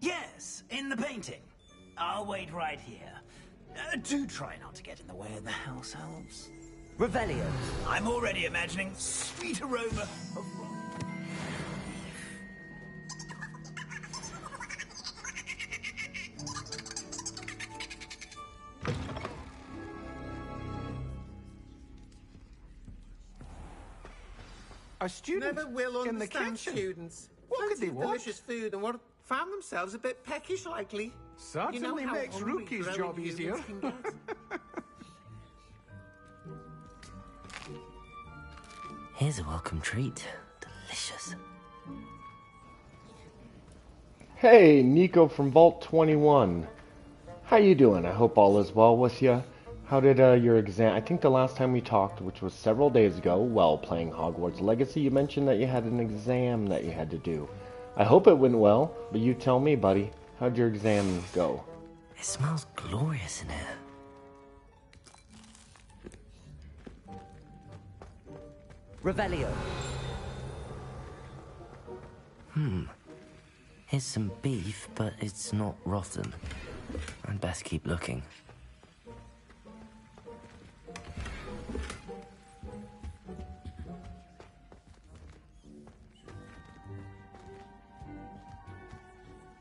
Yes, in the painting. I'll wait right here. Do try not to get in the way of the house elves. Revelio. I'm already imagining sweet aroma of... A student Never will in the understand kitchen. students. What could Plenty they of want? delicious food and what found themselves a bit peckish likely. Certainly you know how makes hungry Rookie's growing job humans easier. can get. Here's a welcome treat. Delicious. Hey, Nico from Vault 21. How you doing? I hope all is well with you. How did your exam... I think the last time we talked, which was several days ago, while playing Hogwarts Legacy, you mentioned that you had an exam that you had to do. I hope it went well, but you tell me, buddy. How'd your exam go? It smells glorious in here. Revelio. Here's some beef, but it's not rotten. I'd best keep looking.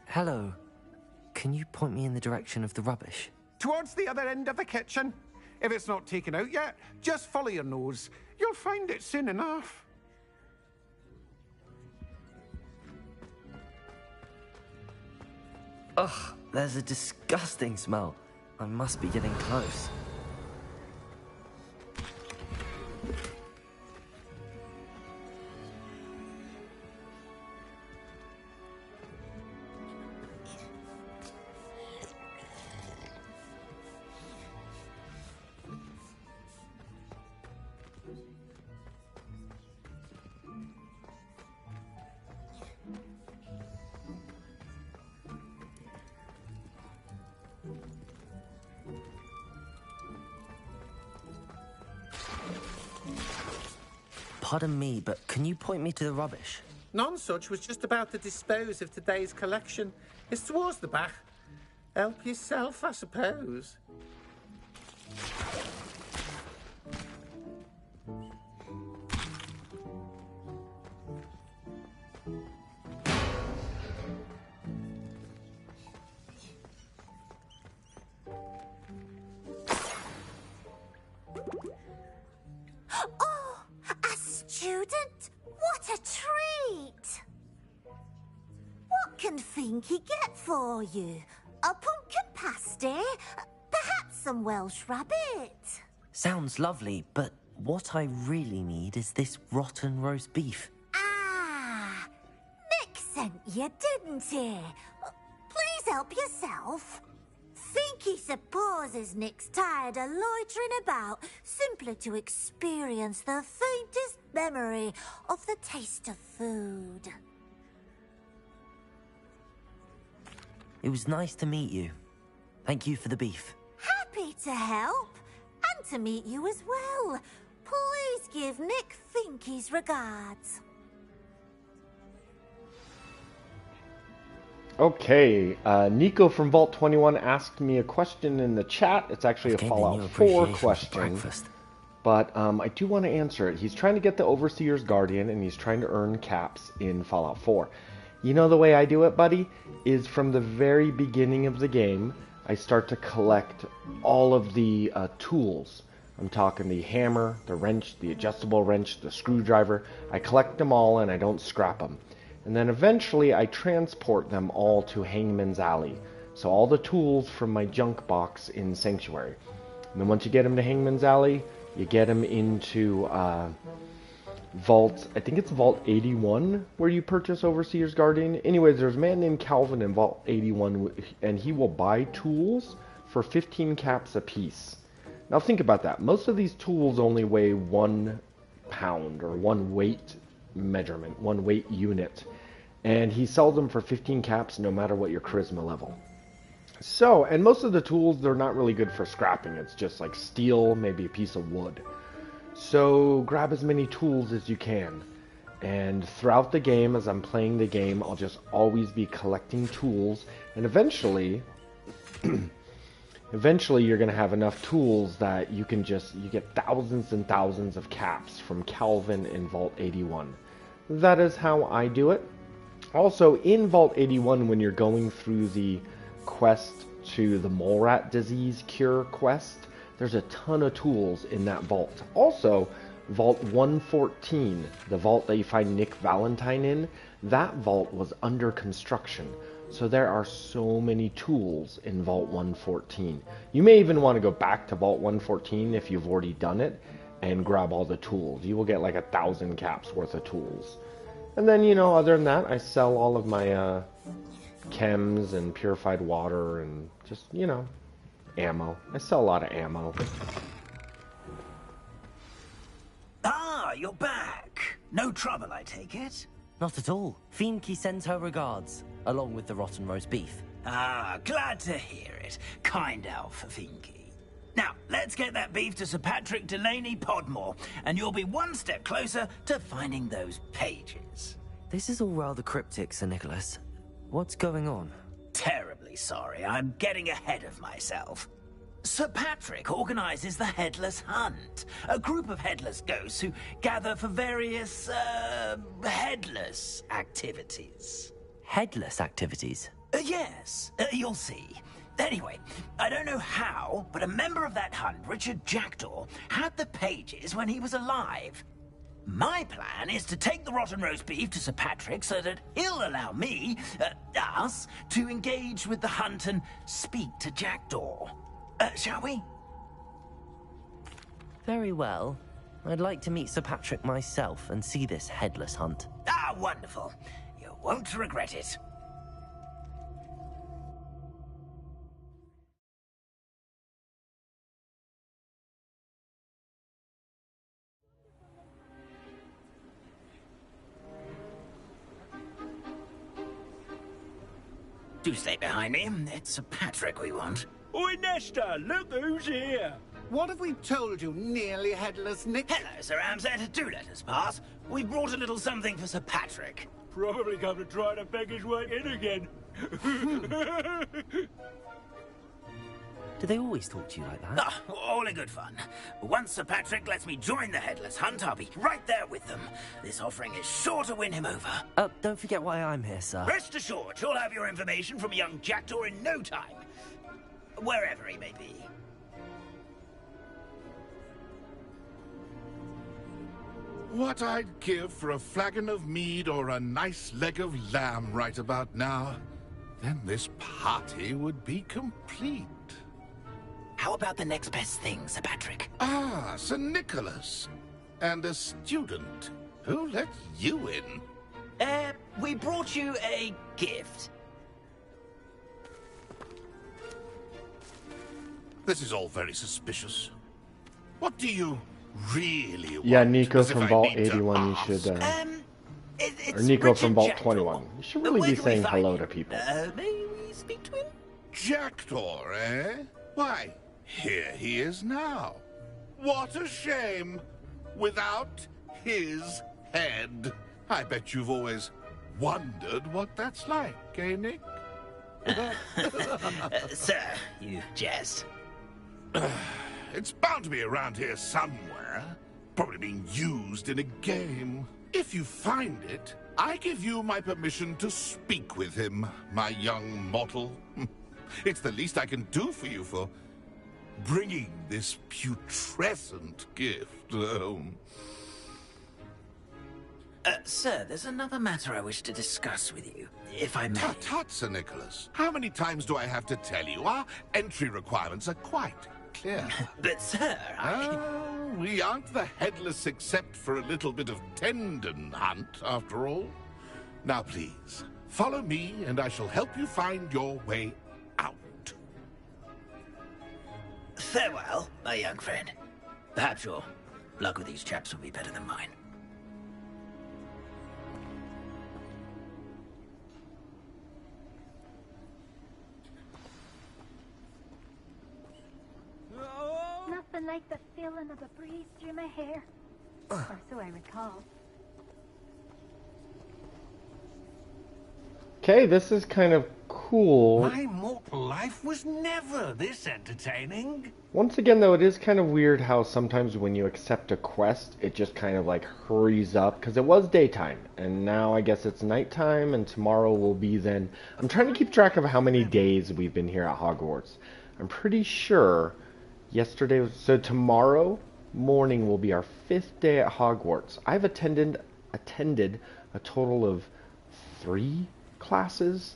Hello. Can you point me in the direction of the rubbish? Towards the other end of the kitchen. If it's not taken out yet, just follow your nose. You'll find it soon enough. Ugh, there's a disgusting smell. I must be getting close. Pardon me, but can you point me to the rubbish? Nonsuch was just about to dispose of today's collection. It's towards the back. Help yourself, I suppose. Oh, a student? What a treat! What can Finky get for you? A pumpkin pasty? Perhaps some Welsh rabbit? Sounds lovely, but what I really need is this rotten roast beef. Ah, Nick sent you, didn't he? Please help yourself. Finky supposes Nick's tired of loitering about simply to experience the faintest memory of the taste of food. It was nice to meet you. Thank you for the beef. Happy to help, and to meet you as well. Please give Nick Finky's regards. Okay, Nico from Vault 21 asked me a question in the chat. It's actually a Fallout 4 question, but I do want to answer it. He's trying to get the Overseer's Guardian, and he's trying to earn caps in Fallout 4. You know the way I do it, buddy? Is from the very beginning of the game, I start to collect all of the tools. I'm talking the hammer, the wrench, the adjustable wrench, the screwdriver. I collect them all and I don't scrap them. And then eventually I transport them all to Hangman's Alley. So all the tools from my junk box in Sanctuary. And then once you get them to Hangman's Alley, you get them into Vault, I think it's Vault 81 where you purchase Overseer's Guardian. Anyways, there's a man named Calvin in Vault 81 and he will buy tools for 15 caps a piece. Now think about that. Most of these tools only weigh 1 pound or 1 weight measurement, 1 weight unit. And he sells them for 15 caps no matter what your charisma level. So, and most of the tools, they're not really good for scrapping. It's just like steel, maybe a piece of wood. So grab as many tools as you can. And throughout the game, as I'm playing the game, I'll just always be collecting tools. And eventually, you're going to have enough tools that you get thousands and thousands of caps from Calvin in Vault 81. That is how I do it. Also, in Vault 81, when you're going through the quest to the mole rat disease cure quest, there's a ton of tools in that vault. Also, Vault 114, the vault that you find Nick Valentine in, that vault was under construction. So there are so many tools in Vault 114. You may even want to go back to Vault 114 if you've already done it and grab all the tools. You will get like 1,000 caps worth of tools. And then, you know, other than that, I sell all of my chems and purified water and just, you know, ammo. I sell a lot of ammo. Ah, you're back. No trouble, I take it? Not at all. Fienke sends her regards, along with the rotten roast beef. Ah, glad to hear it. Kind elf for Fienke. Now, let's get that beef to Sir Patrick Delaney Podmore, and you'll be one step closer to finding those pages. This is all rather cryptic, Sir Nicholas. What's going on? Terribly sorry, I'm getting ahead of myself. Sir Patrick organizes the Headless Hunt, a group of headless ghosts who gather for various, headless activities. Headless activities? Yes, you'll see. Anyway, I don't know how, but a member of that hunt, Richard Jackdaw, had the pages when he was alive. My plan is to take the rotten roast beef to Sir Patrick so that he'll allow me, us, to engage with the hunt and speak to Jackdaw. Shall we? Very well. I'd like to meet Sir Patrick myself and see this headless hunt. Ah, wonderful. You won't regret it. Do stay behind me. It's Sir Patrick we want. Oi, Nesta, look who's here. What have we told you, nearly headless Nick? Hello, Sir Ramsett. Do let us pass. We've brought a little something for Sir Patrick. Probably come to try to beg his way in again. Do they always talk to you like that? Ah, all in good fun. Once Sir Patrick lets me join the Headless Hunt, I'll be right there with them. This offering is sure to win him over. Don't forget why I'm here, sir. Rest assured, you'll have your information from young Jackdaw in no time. Wherever he may be. What I'd give for a flagon of mead or a nice leg of lamb right about now. Then this party would be complete. How about the next best thing, Sir Patrick? Ah, Sir Nicholas. And a student. Who let you in? We brought you a gift. This is all very suspicious. What do you really want? Yeah, Nico As if from I Vault need to 81, you ask. should... It's or Nico Richard from Vault Jackdaw. 21. You should really Where be can we saying find hello him? to people. May we speak to him? Jackdaw, eh? Why, here he is now. What a shame. Without his head. I bet you've always wondered what that's like, eh, Nick? Sir, you jest. It's bound to be around here somewhere. Probably being used in a game. If you find it, I give you my permission to speak with him, my young mortal. It's the least I can do for you for bringing this putrescent gift home. Sir, there's another matter I wish to discuss with you, if I may. Tut, Sir Nicholas. How many times do I have to tell you? Our entry requirements are quite clear. But, sir, we aren't the headless except for a little bit of tendon hunt, after all. Now, please, follow me, and I shall help you find your way out. Farewell, my young friend. Perhaps your luck with these chaps will be better than mine. Nothing like the feeling of a breeze through my hair. Or so I recall. Okay, this is kind of cool. My mortal life was never this entertaining. Once again, though, it is kind of weird how sometimes when you accept a quest, it just kind of like hurries up, because it was daytime, and now I guess it's nighttime, and tomorrow will be then... I'm trying to keep track of how many days we've been here at Hogwarts. I'm pretty sure yesterday was... So tomorrow morning will be our 5th day at Hogwarts. I've attended a total of 4 classes.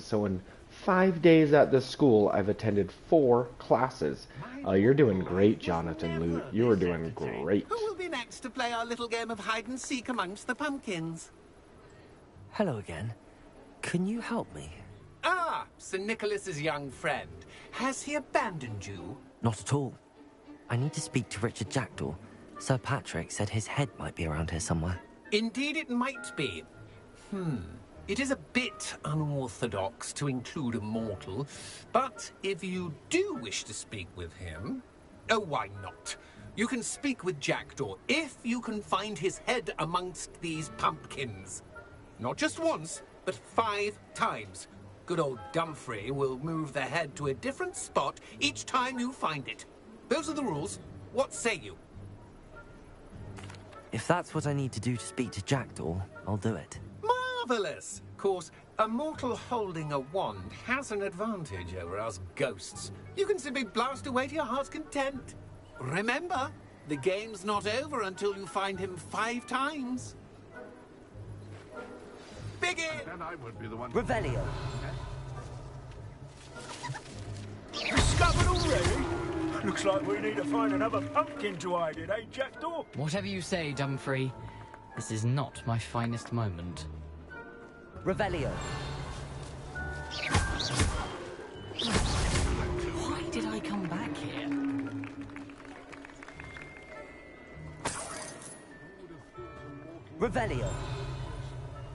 So in 5 days at this school, I've attended 4 classes. You're doing great, Jonathan Lute. You are doing great. Who will be next to play our little game of hide and seek amongst the pumpkins? Hello again. Can you help me? Ah, Sir Nicholas's young friend. Has he abandoned you? Not at all. I need to speak to Richard Jackdaw. Sir Patrick said his head might be around here somewhere. Indeed it might be. It is a bit unorthodox to include a mortal, but if you do wish to speak with him... Oh, why not? You can speak with Jackdaw if you can find his head amongst these pumpkins. Not just once, but 5 times. Good old Dumfrey will move the head to a different spot each time you find it. Those are the rules. What say you? If that's what I need to do to speak to Jackdaw, I'll do it. Marvellous! Of course, a mortal holding a wand has an advantage over us ghosts. You can simply blast away to your heart's content. Remember, the game's not over until you find him 5 times. Begin! Then I would be the one... Revelio. Discovered already? Looks like we need to find another pumpkin to hide in, eh, Jackdaw? Whatever you say, Dumfrey. This is not my finest moment. Revelio. Why did I come back here? Revelio.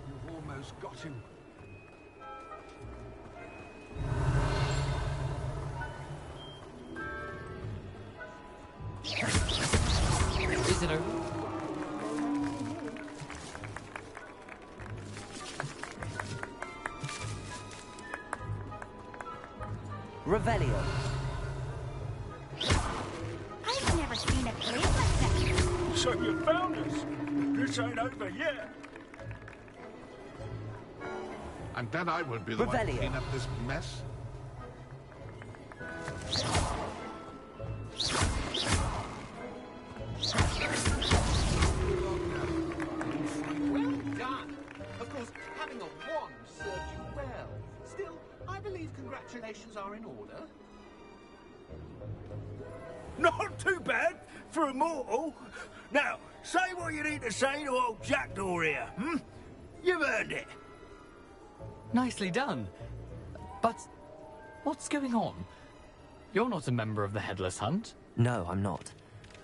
You've almost got him. Is it over? Revelio. I've never seen a place like this. So you found us. This ain't over yet. And then I would be the one to clean up this mess. Well done! Of course, having a wand served you well. Still, I believe congratulations are in order. Not too bad for a mortal. Now, say what you need to say to old Jackdaw here, You've earned it. Nicely done. But what's going on? You're not a member of the Headless Hunt. No, I'm not.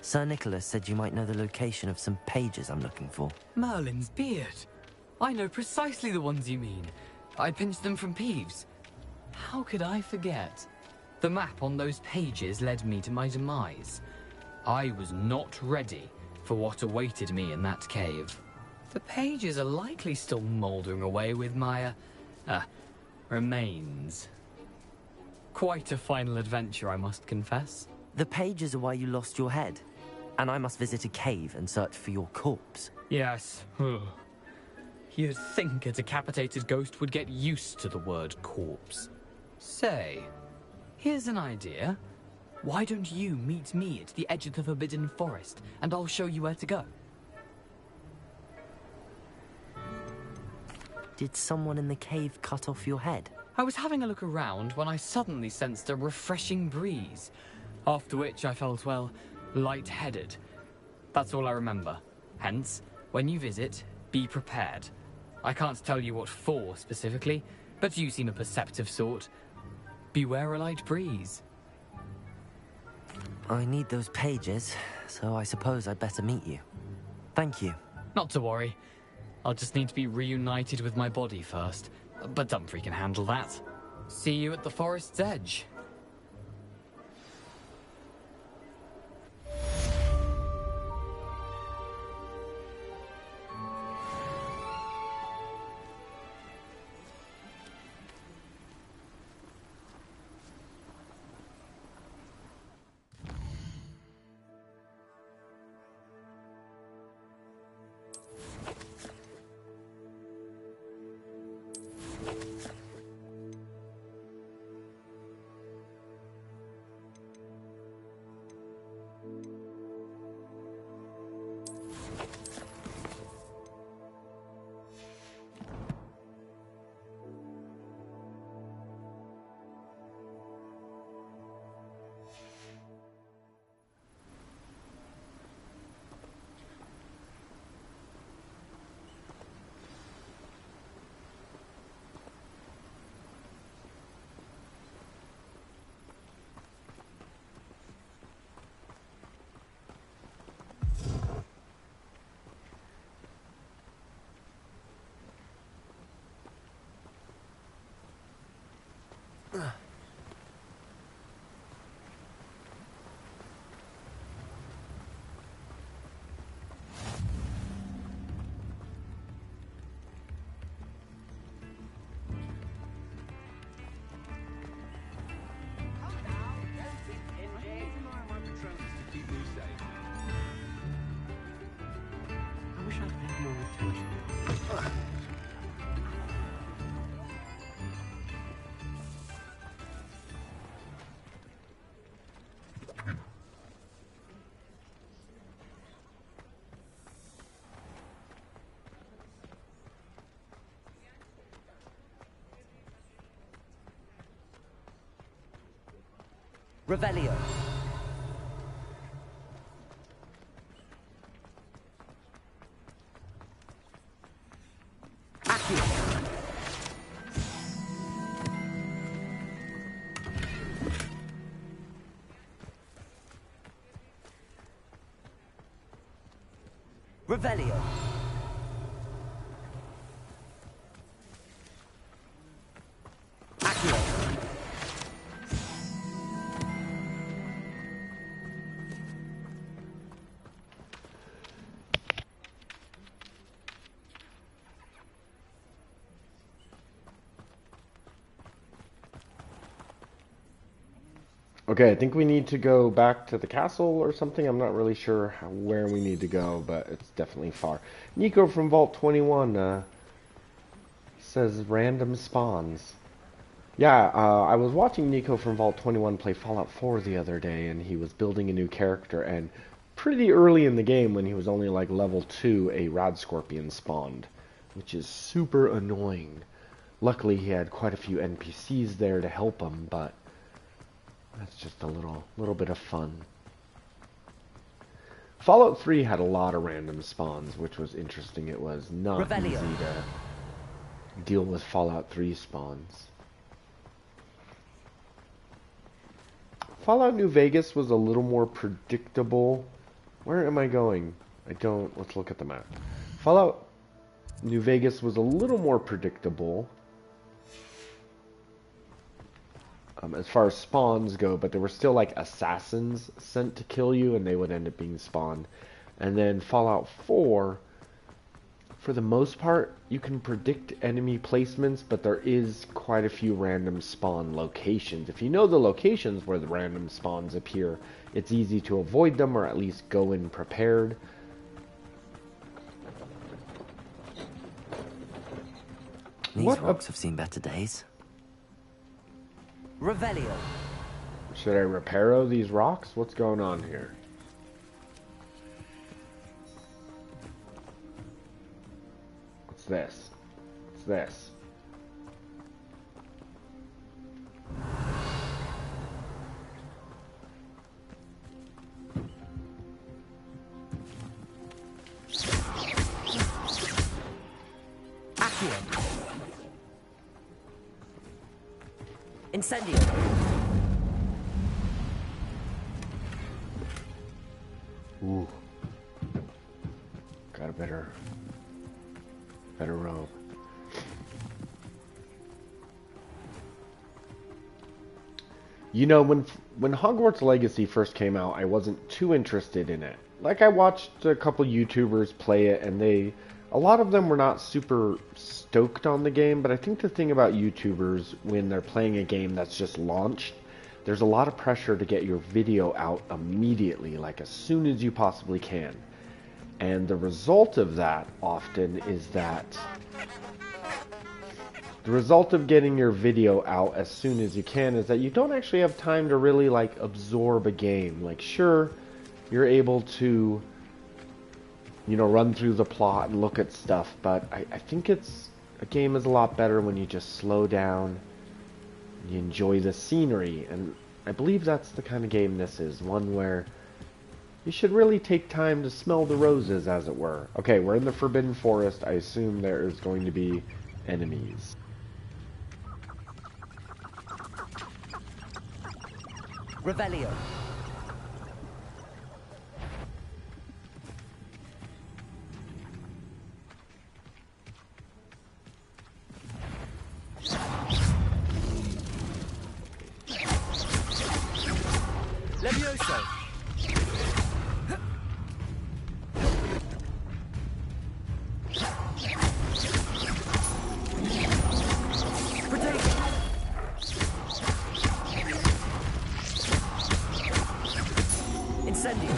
Sir Nicholas said you might know the location of some pages I'm looking for. Merlin's beard. I know precisely the ones you mean. I pinched them from Peeves. How could I forget? The map on those pages led me to my demise. I was not ready for what awaited me in that cave. The pages are likely still mouldering away with my, remains. Quite a final adventure, I must confess. The pages are why you lost your head, and I must visit a cave and search for your corpse. Yes. You'd think a decapitated ghost would get used to the word corpse. Say, here's an idea. Why don't you meet me at the edge of the Forbidden Forest, and I'll show you where to go? Did someone in the cave cut off your head? I was having a look around when I suddenly sensed a refreshing breeze, after which I felt, well, lightheaded. That's all I remember. Hence, when you visit, be prepared. I can't tell you what for specifically, but you seem a perceptive sort. Beware a light breeze. I need those pages, so I suppose I'd better meet you. Thank you. Not to worry. I'll just need to be reunited with my body first. But Dumfries can handle that. See you at the forest's edge. Revelio. Revelio. Okay, I think we need to go back to the castle or something. I'm not really sure where we need to go, but it's definitely far. Nico from Vault 21 says random spawns. Yeah, I was watching Nico from Vault 21 play Fallout 4 the other day, and he was building a new character, and pretty early in the game, when he was only like level 2, a rad scorpion spawned, which is super annoying. Luckily, he had quite a few NPCs there to help him, but that's just a little bit of fun. Fallout 3 had a lot of random spawns, which was interesting. It was not easy to deal with Fallout 3 spawns. Fallout New Vegas was a little more predictable. Where am I going? Let's look at the map. Fallout New Vegas was a little more predictable as far as spawns go, but there were still like assassins sent to kill you, and they would end up being spawned. And then Fallout 4, for the most part, you can predict enemy placements, but there is quite a few random spawn locations. If you know the locations where the random spawns appear, it's easy to avoid them, or at least go in prepared. These rocks have seen better days. Revelio. Should I reparo these rocks? What's going on here? What's this? What's this? Incendio. Ooh. Got a better robe. You know, when Hogwarts Legacy first came out, I wasn't too interested in it. Like, I watched a couple YouTubers play it, and a lot of them were not super stoked on the game, but I think the thing about YouTubers, when they're playing a game that's just launched, there's a lot of pressure to get your video out immediately, like as soon as you possibly can. And the result of that often is that the result of getting your video out as soon as you can is that you don't actually have time to really like absorb a game. Like, sure, you're able to, you know, run through the plot and look at stuff, but I think a game is a lot better when you just slow down, you enjoy the scenery, and I believe that's the kind of game this is, one where you should really take time to smell the roses, as it were. Okay, we're in the Forbidden Forest. I assume there is going to be enemies. Revelio. Levioso. Incendio.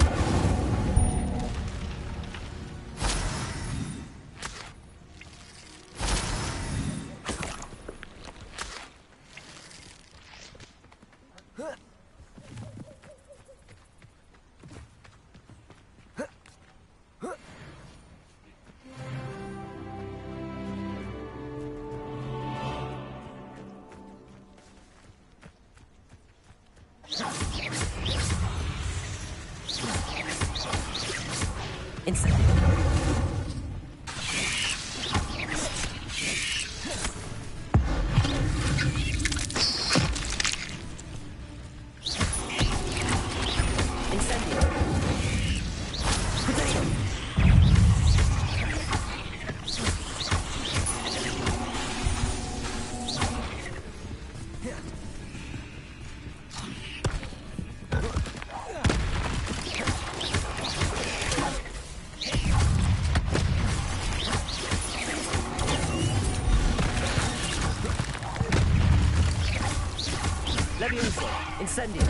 Incendio.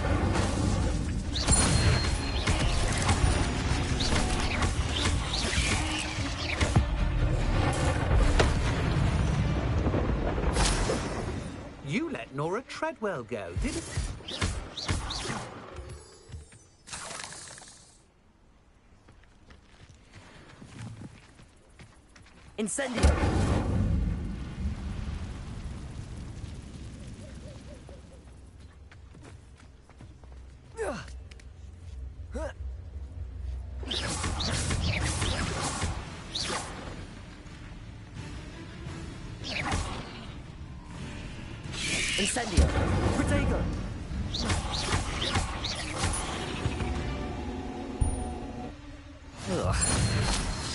You let Nora Treadwell go, didn't you? Incendio. Incendio. Protego.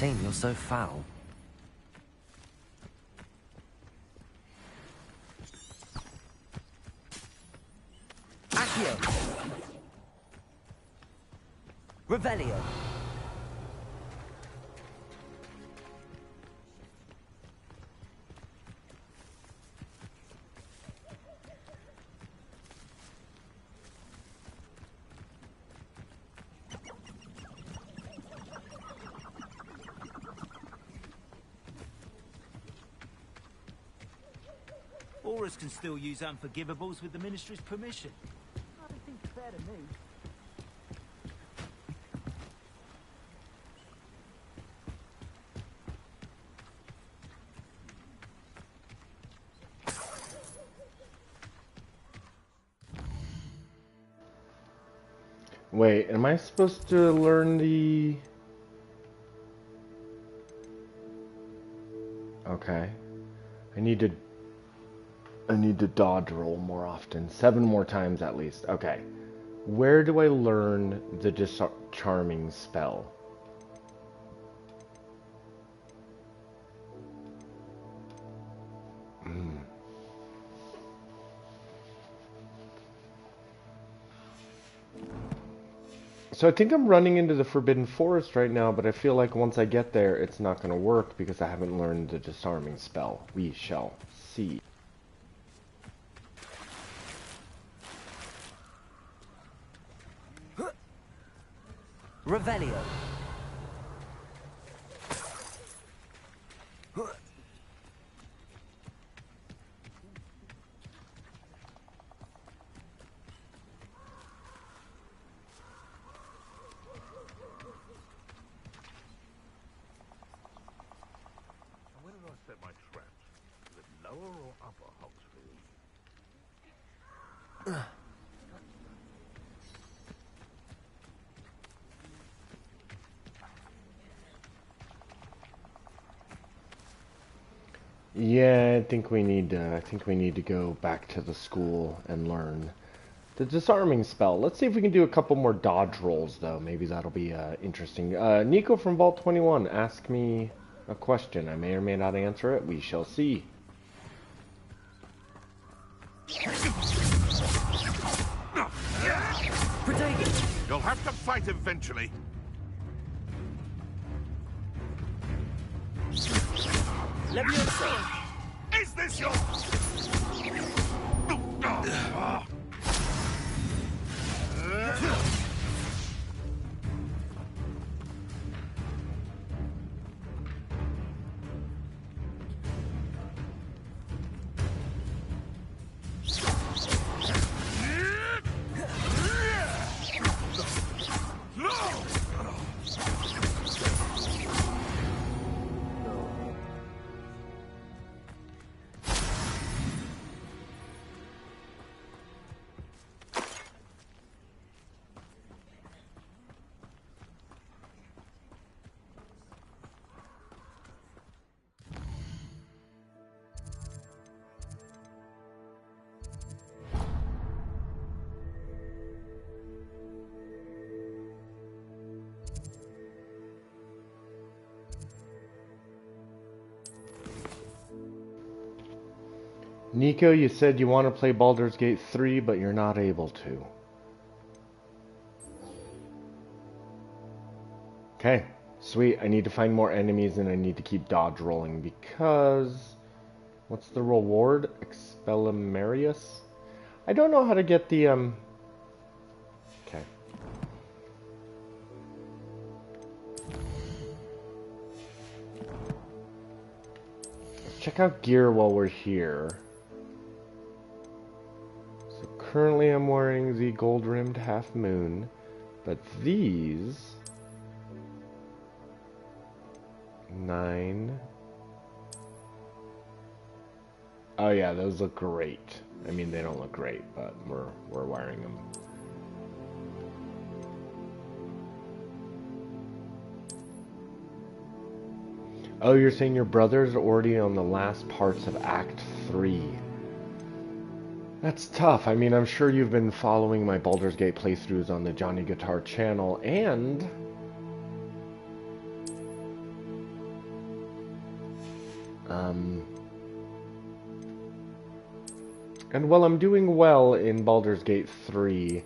Shame you're so foul. Accio. Revelio. Aurors can still use unforgivables with the Ministry's permission. I don't think it's fair to me. Wait, am I supposed to learn the... Okay. I need to dodge roll more often. 7 more times at least. Okay. Where do I learn the disarming spell? So I think I'm running into the Forbidden Forest right now, but I feel like once I get there, it's not going to work because I haven't learned the disarming spell. We shall see. Revelio. Where did I set my traps? Is it lower or upper Hogsfield? Yeah, I think we need to go back to the school and learn the disarming spell. Let's see if we can do a couple more dodge rolls, though. Maybe that'll be interesting. Nico from Vault 21 asked me a question. I may or may not answer it. We shall see. You'll have to fight eventually. Is this your... Nico, you said you want to play Baldur's Gate 3, but you're not able to. Okay, sweet. I need to find more enemies and I need to keep dodge rolling because... What's the reward? Expellimarius? I don't know how to get the, Okay. Let's check out gear while we're here. Currently I'm wearing the gold-rimmed half moon, but these 9. Oh yeah, those look great. I mean, they don't look great, but we're wearing them. Oh, you're saying your brother's already on the last parts of Act 3. That's tough. I mean, I'm sure you've been following my Baldur's Gate playthroughs on the Johnny Guitar channel, and And while I'm doing well in Baldur's Gate 3,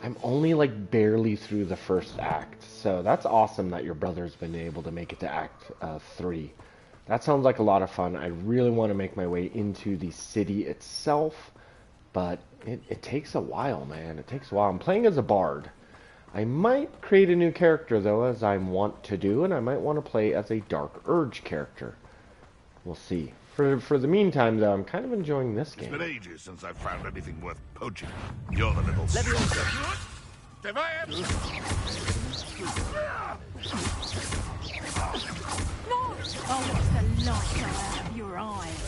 I'm only like barely through the first act. So that's awesome that your brother's been able to make it to Act 3. That sounds like a lot of fun. I really want to make my way into the city itself, but it takes a while, man. It takes a while. I'm playing as a bard. I might create a new character, though, as I want to do, and I might want to play as a Dark Urge character. We'll see. For the meantime, though, I'm kind of enjoying this game. It's been ages since I've found anything worth poaching. You're the little Oh, what's the light out of your eyes?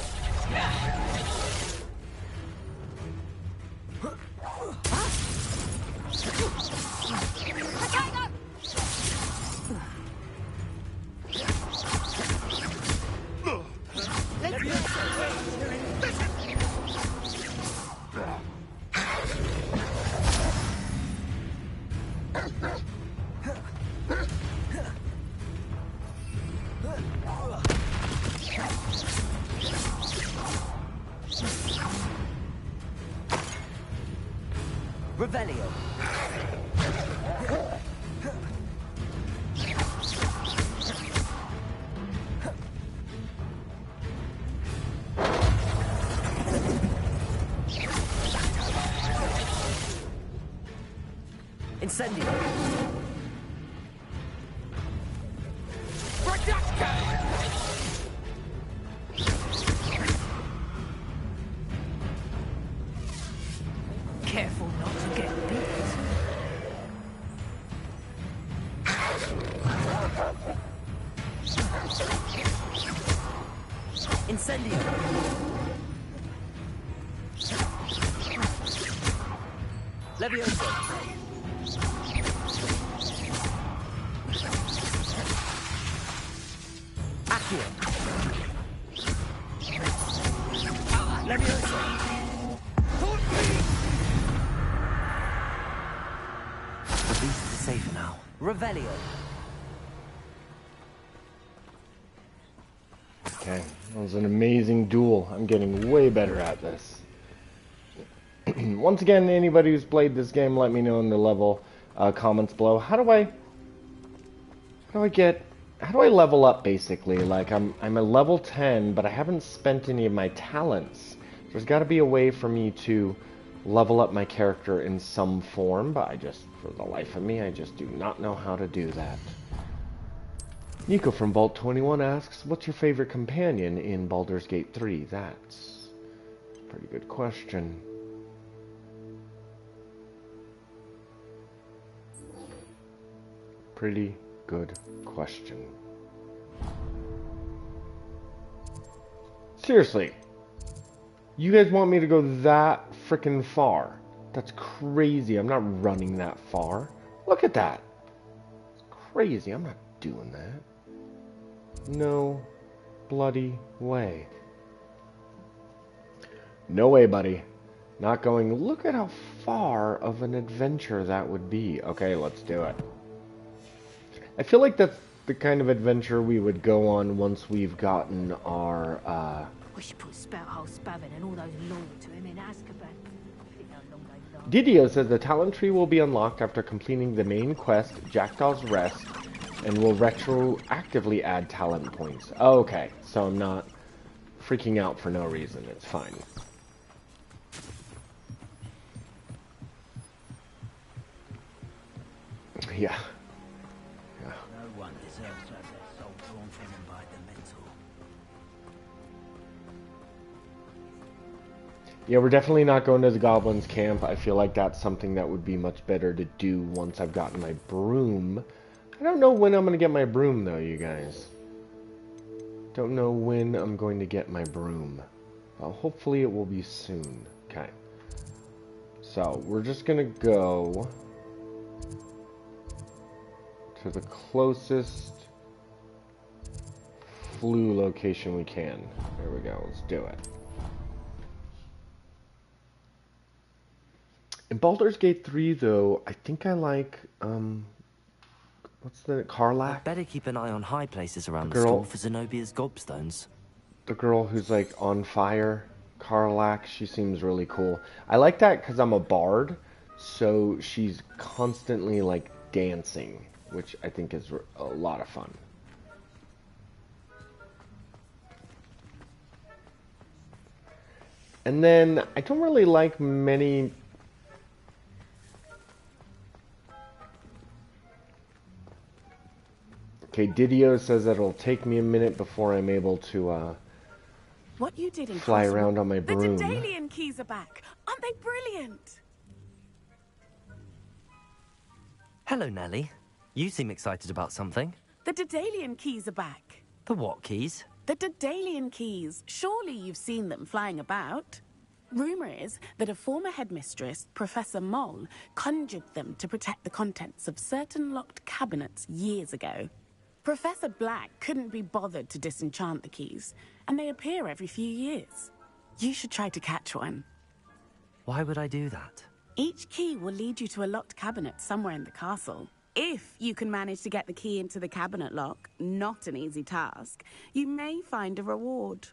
Revelio. Incendio. Careful not to get bit. Incendio. Levioso. Accio. Levioso. The beast is safe now. Revelio. Okay, that was an amazing duel. I'm getting way better at this. Once again, anybody who's played this game, let me know in the level comments below. How do I level up, basically? Like, I'm a level 10, but I haven't spent any of my talents. There's got to be a way for me to level up my character in some form, but for the life of me, I just do not know how to do that. Nico from Vault 21 asks, what's your favorite companion in Baldur's Gate 3? That's a pretty good question. Pretty good question. Seriously, you guys want me to go that frickin' far? That's crazy. I'm not running that far. Look at that. It's crazy. I'm not doing that. No bloody way. No way, buddy. Not going. Look at how far of an adventure that would be. Okay, let's do it. I feel like that's the kind of adventure we would go on once we've gotten our, We should put Spouthole Spavin and all those loyal to him in Azkaban. Think how long they've done. Didio says the talent tree will be unlocked after completing the main quest, Jackdaw's Rest, and will retroactively add talent points. Oh, okay, so I'm not freaking out for no reason. It's fine. Yeah. No one deserves to have their soul drawn from them by the mental. Yeah, we're definitely not going to the Goblins' camp. I feel like that's something that would be much better to do once I've gotten my broom. I don't know when I'm going to get my broom, though, you guys. Don't know when I'm going to get my broom. Well, hopefully it will be soon. Okay. So, we're just going to go to the closest flue location we can. There we go. Let's do it. In Baldur's Gate 3, though, I think I like, what's the, Karlach? I'd better keep an eye on high places around the Girl. school for Zenobia's gobstones. the girl who's like on fire, Carlac. She seems really cool. I like that because I'm a bard, so she's constantly like dancing, which I think is a lot of fun. And then I don't really like many. Okay, Didio says that it'll take me a minute before I'm able to what you did in fly around on my broom. The Daedalian keys are back. Aren't they brilliant? Hello, Nellie. You seem excited about something. The Daedalian keys are back. The what keys? The Daedalian keys. Surely you've seen them flying about. Rumour is that a former headmistress, Professor Moll, conjured them to protect the contents of certain locked cabinets years ago. Professor Black couldn't be bothered to disenchant the keys, and they appear every few years. You should try to catch one. Why would I do that? Each key will lead you to a locked cabinet somewhere in the castle. If you can manage to get the key into the cabinet lock, not an easy task, you may find a reward.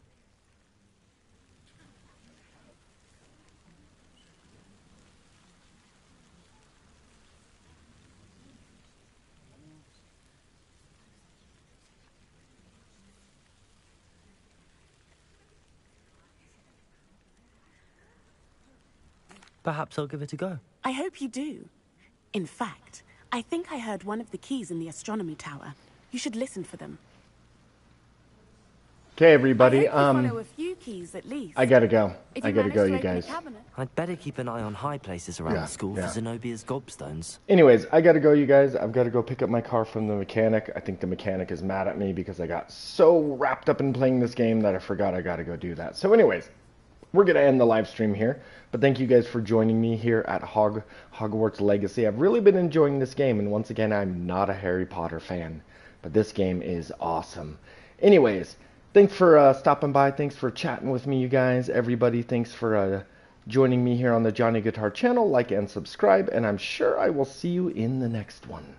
Perhaps I'll give it a go. I hope you do. In fact, I think I heard one of the keys in the astronomy tower. You should listen for them. Okay, everybody. Follow a few keys at least. I gotta go. If I gotta go, you manage to open guys. a cabinet- I'd better keep an eye on high places around the school for Zenobia's gobstones. Anyways, I gotta go, you guys. I've got to go pick up my car from the mechanic. I think the mechanic is mad at me because I got so wrapped up in playing this game that I forgot I gotta go do that. So anyways, we're gonna end the live stream here. But thank you guys for joining me here at Hogwarts Legacy. I've really been enjoying this game, and once again, I'm not a Harry Potter fan, but this game is awesome. Anyways, thanks for stopping by. Thanks for chatting with me, you guys. Everybody, thanks for joining me here on the Johnny Guitar channel. Like and subscribe, and I'm sure I will see you in the next one.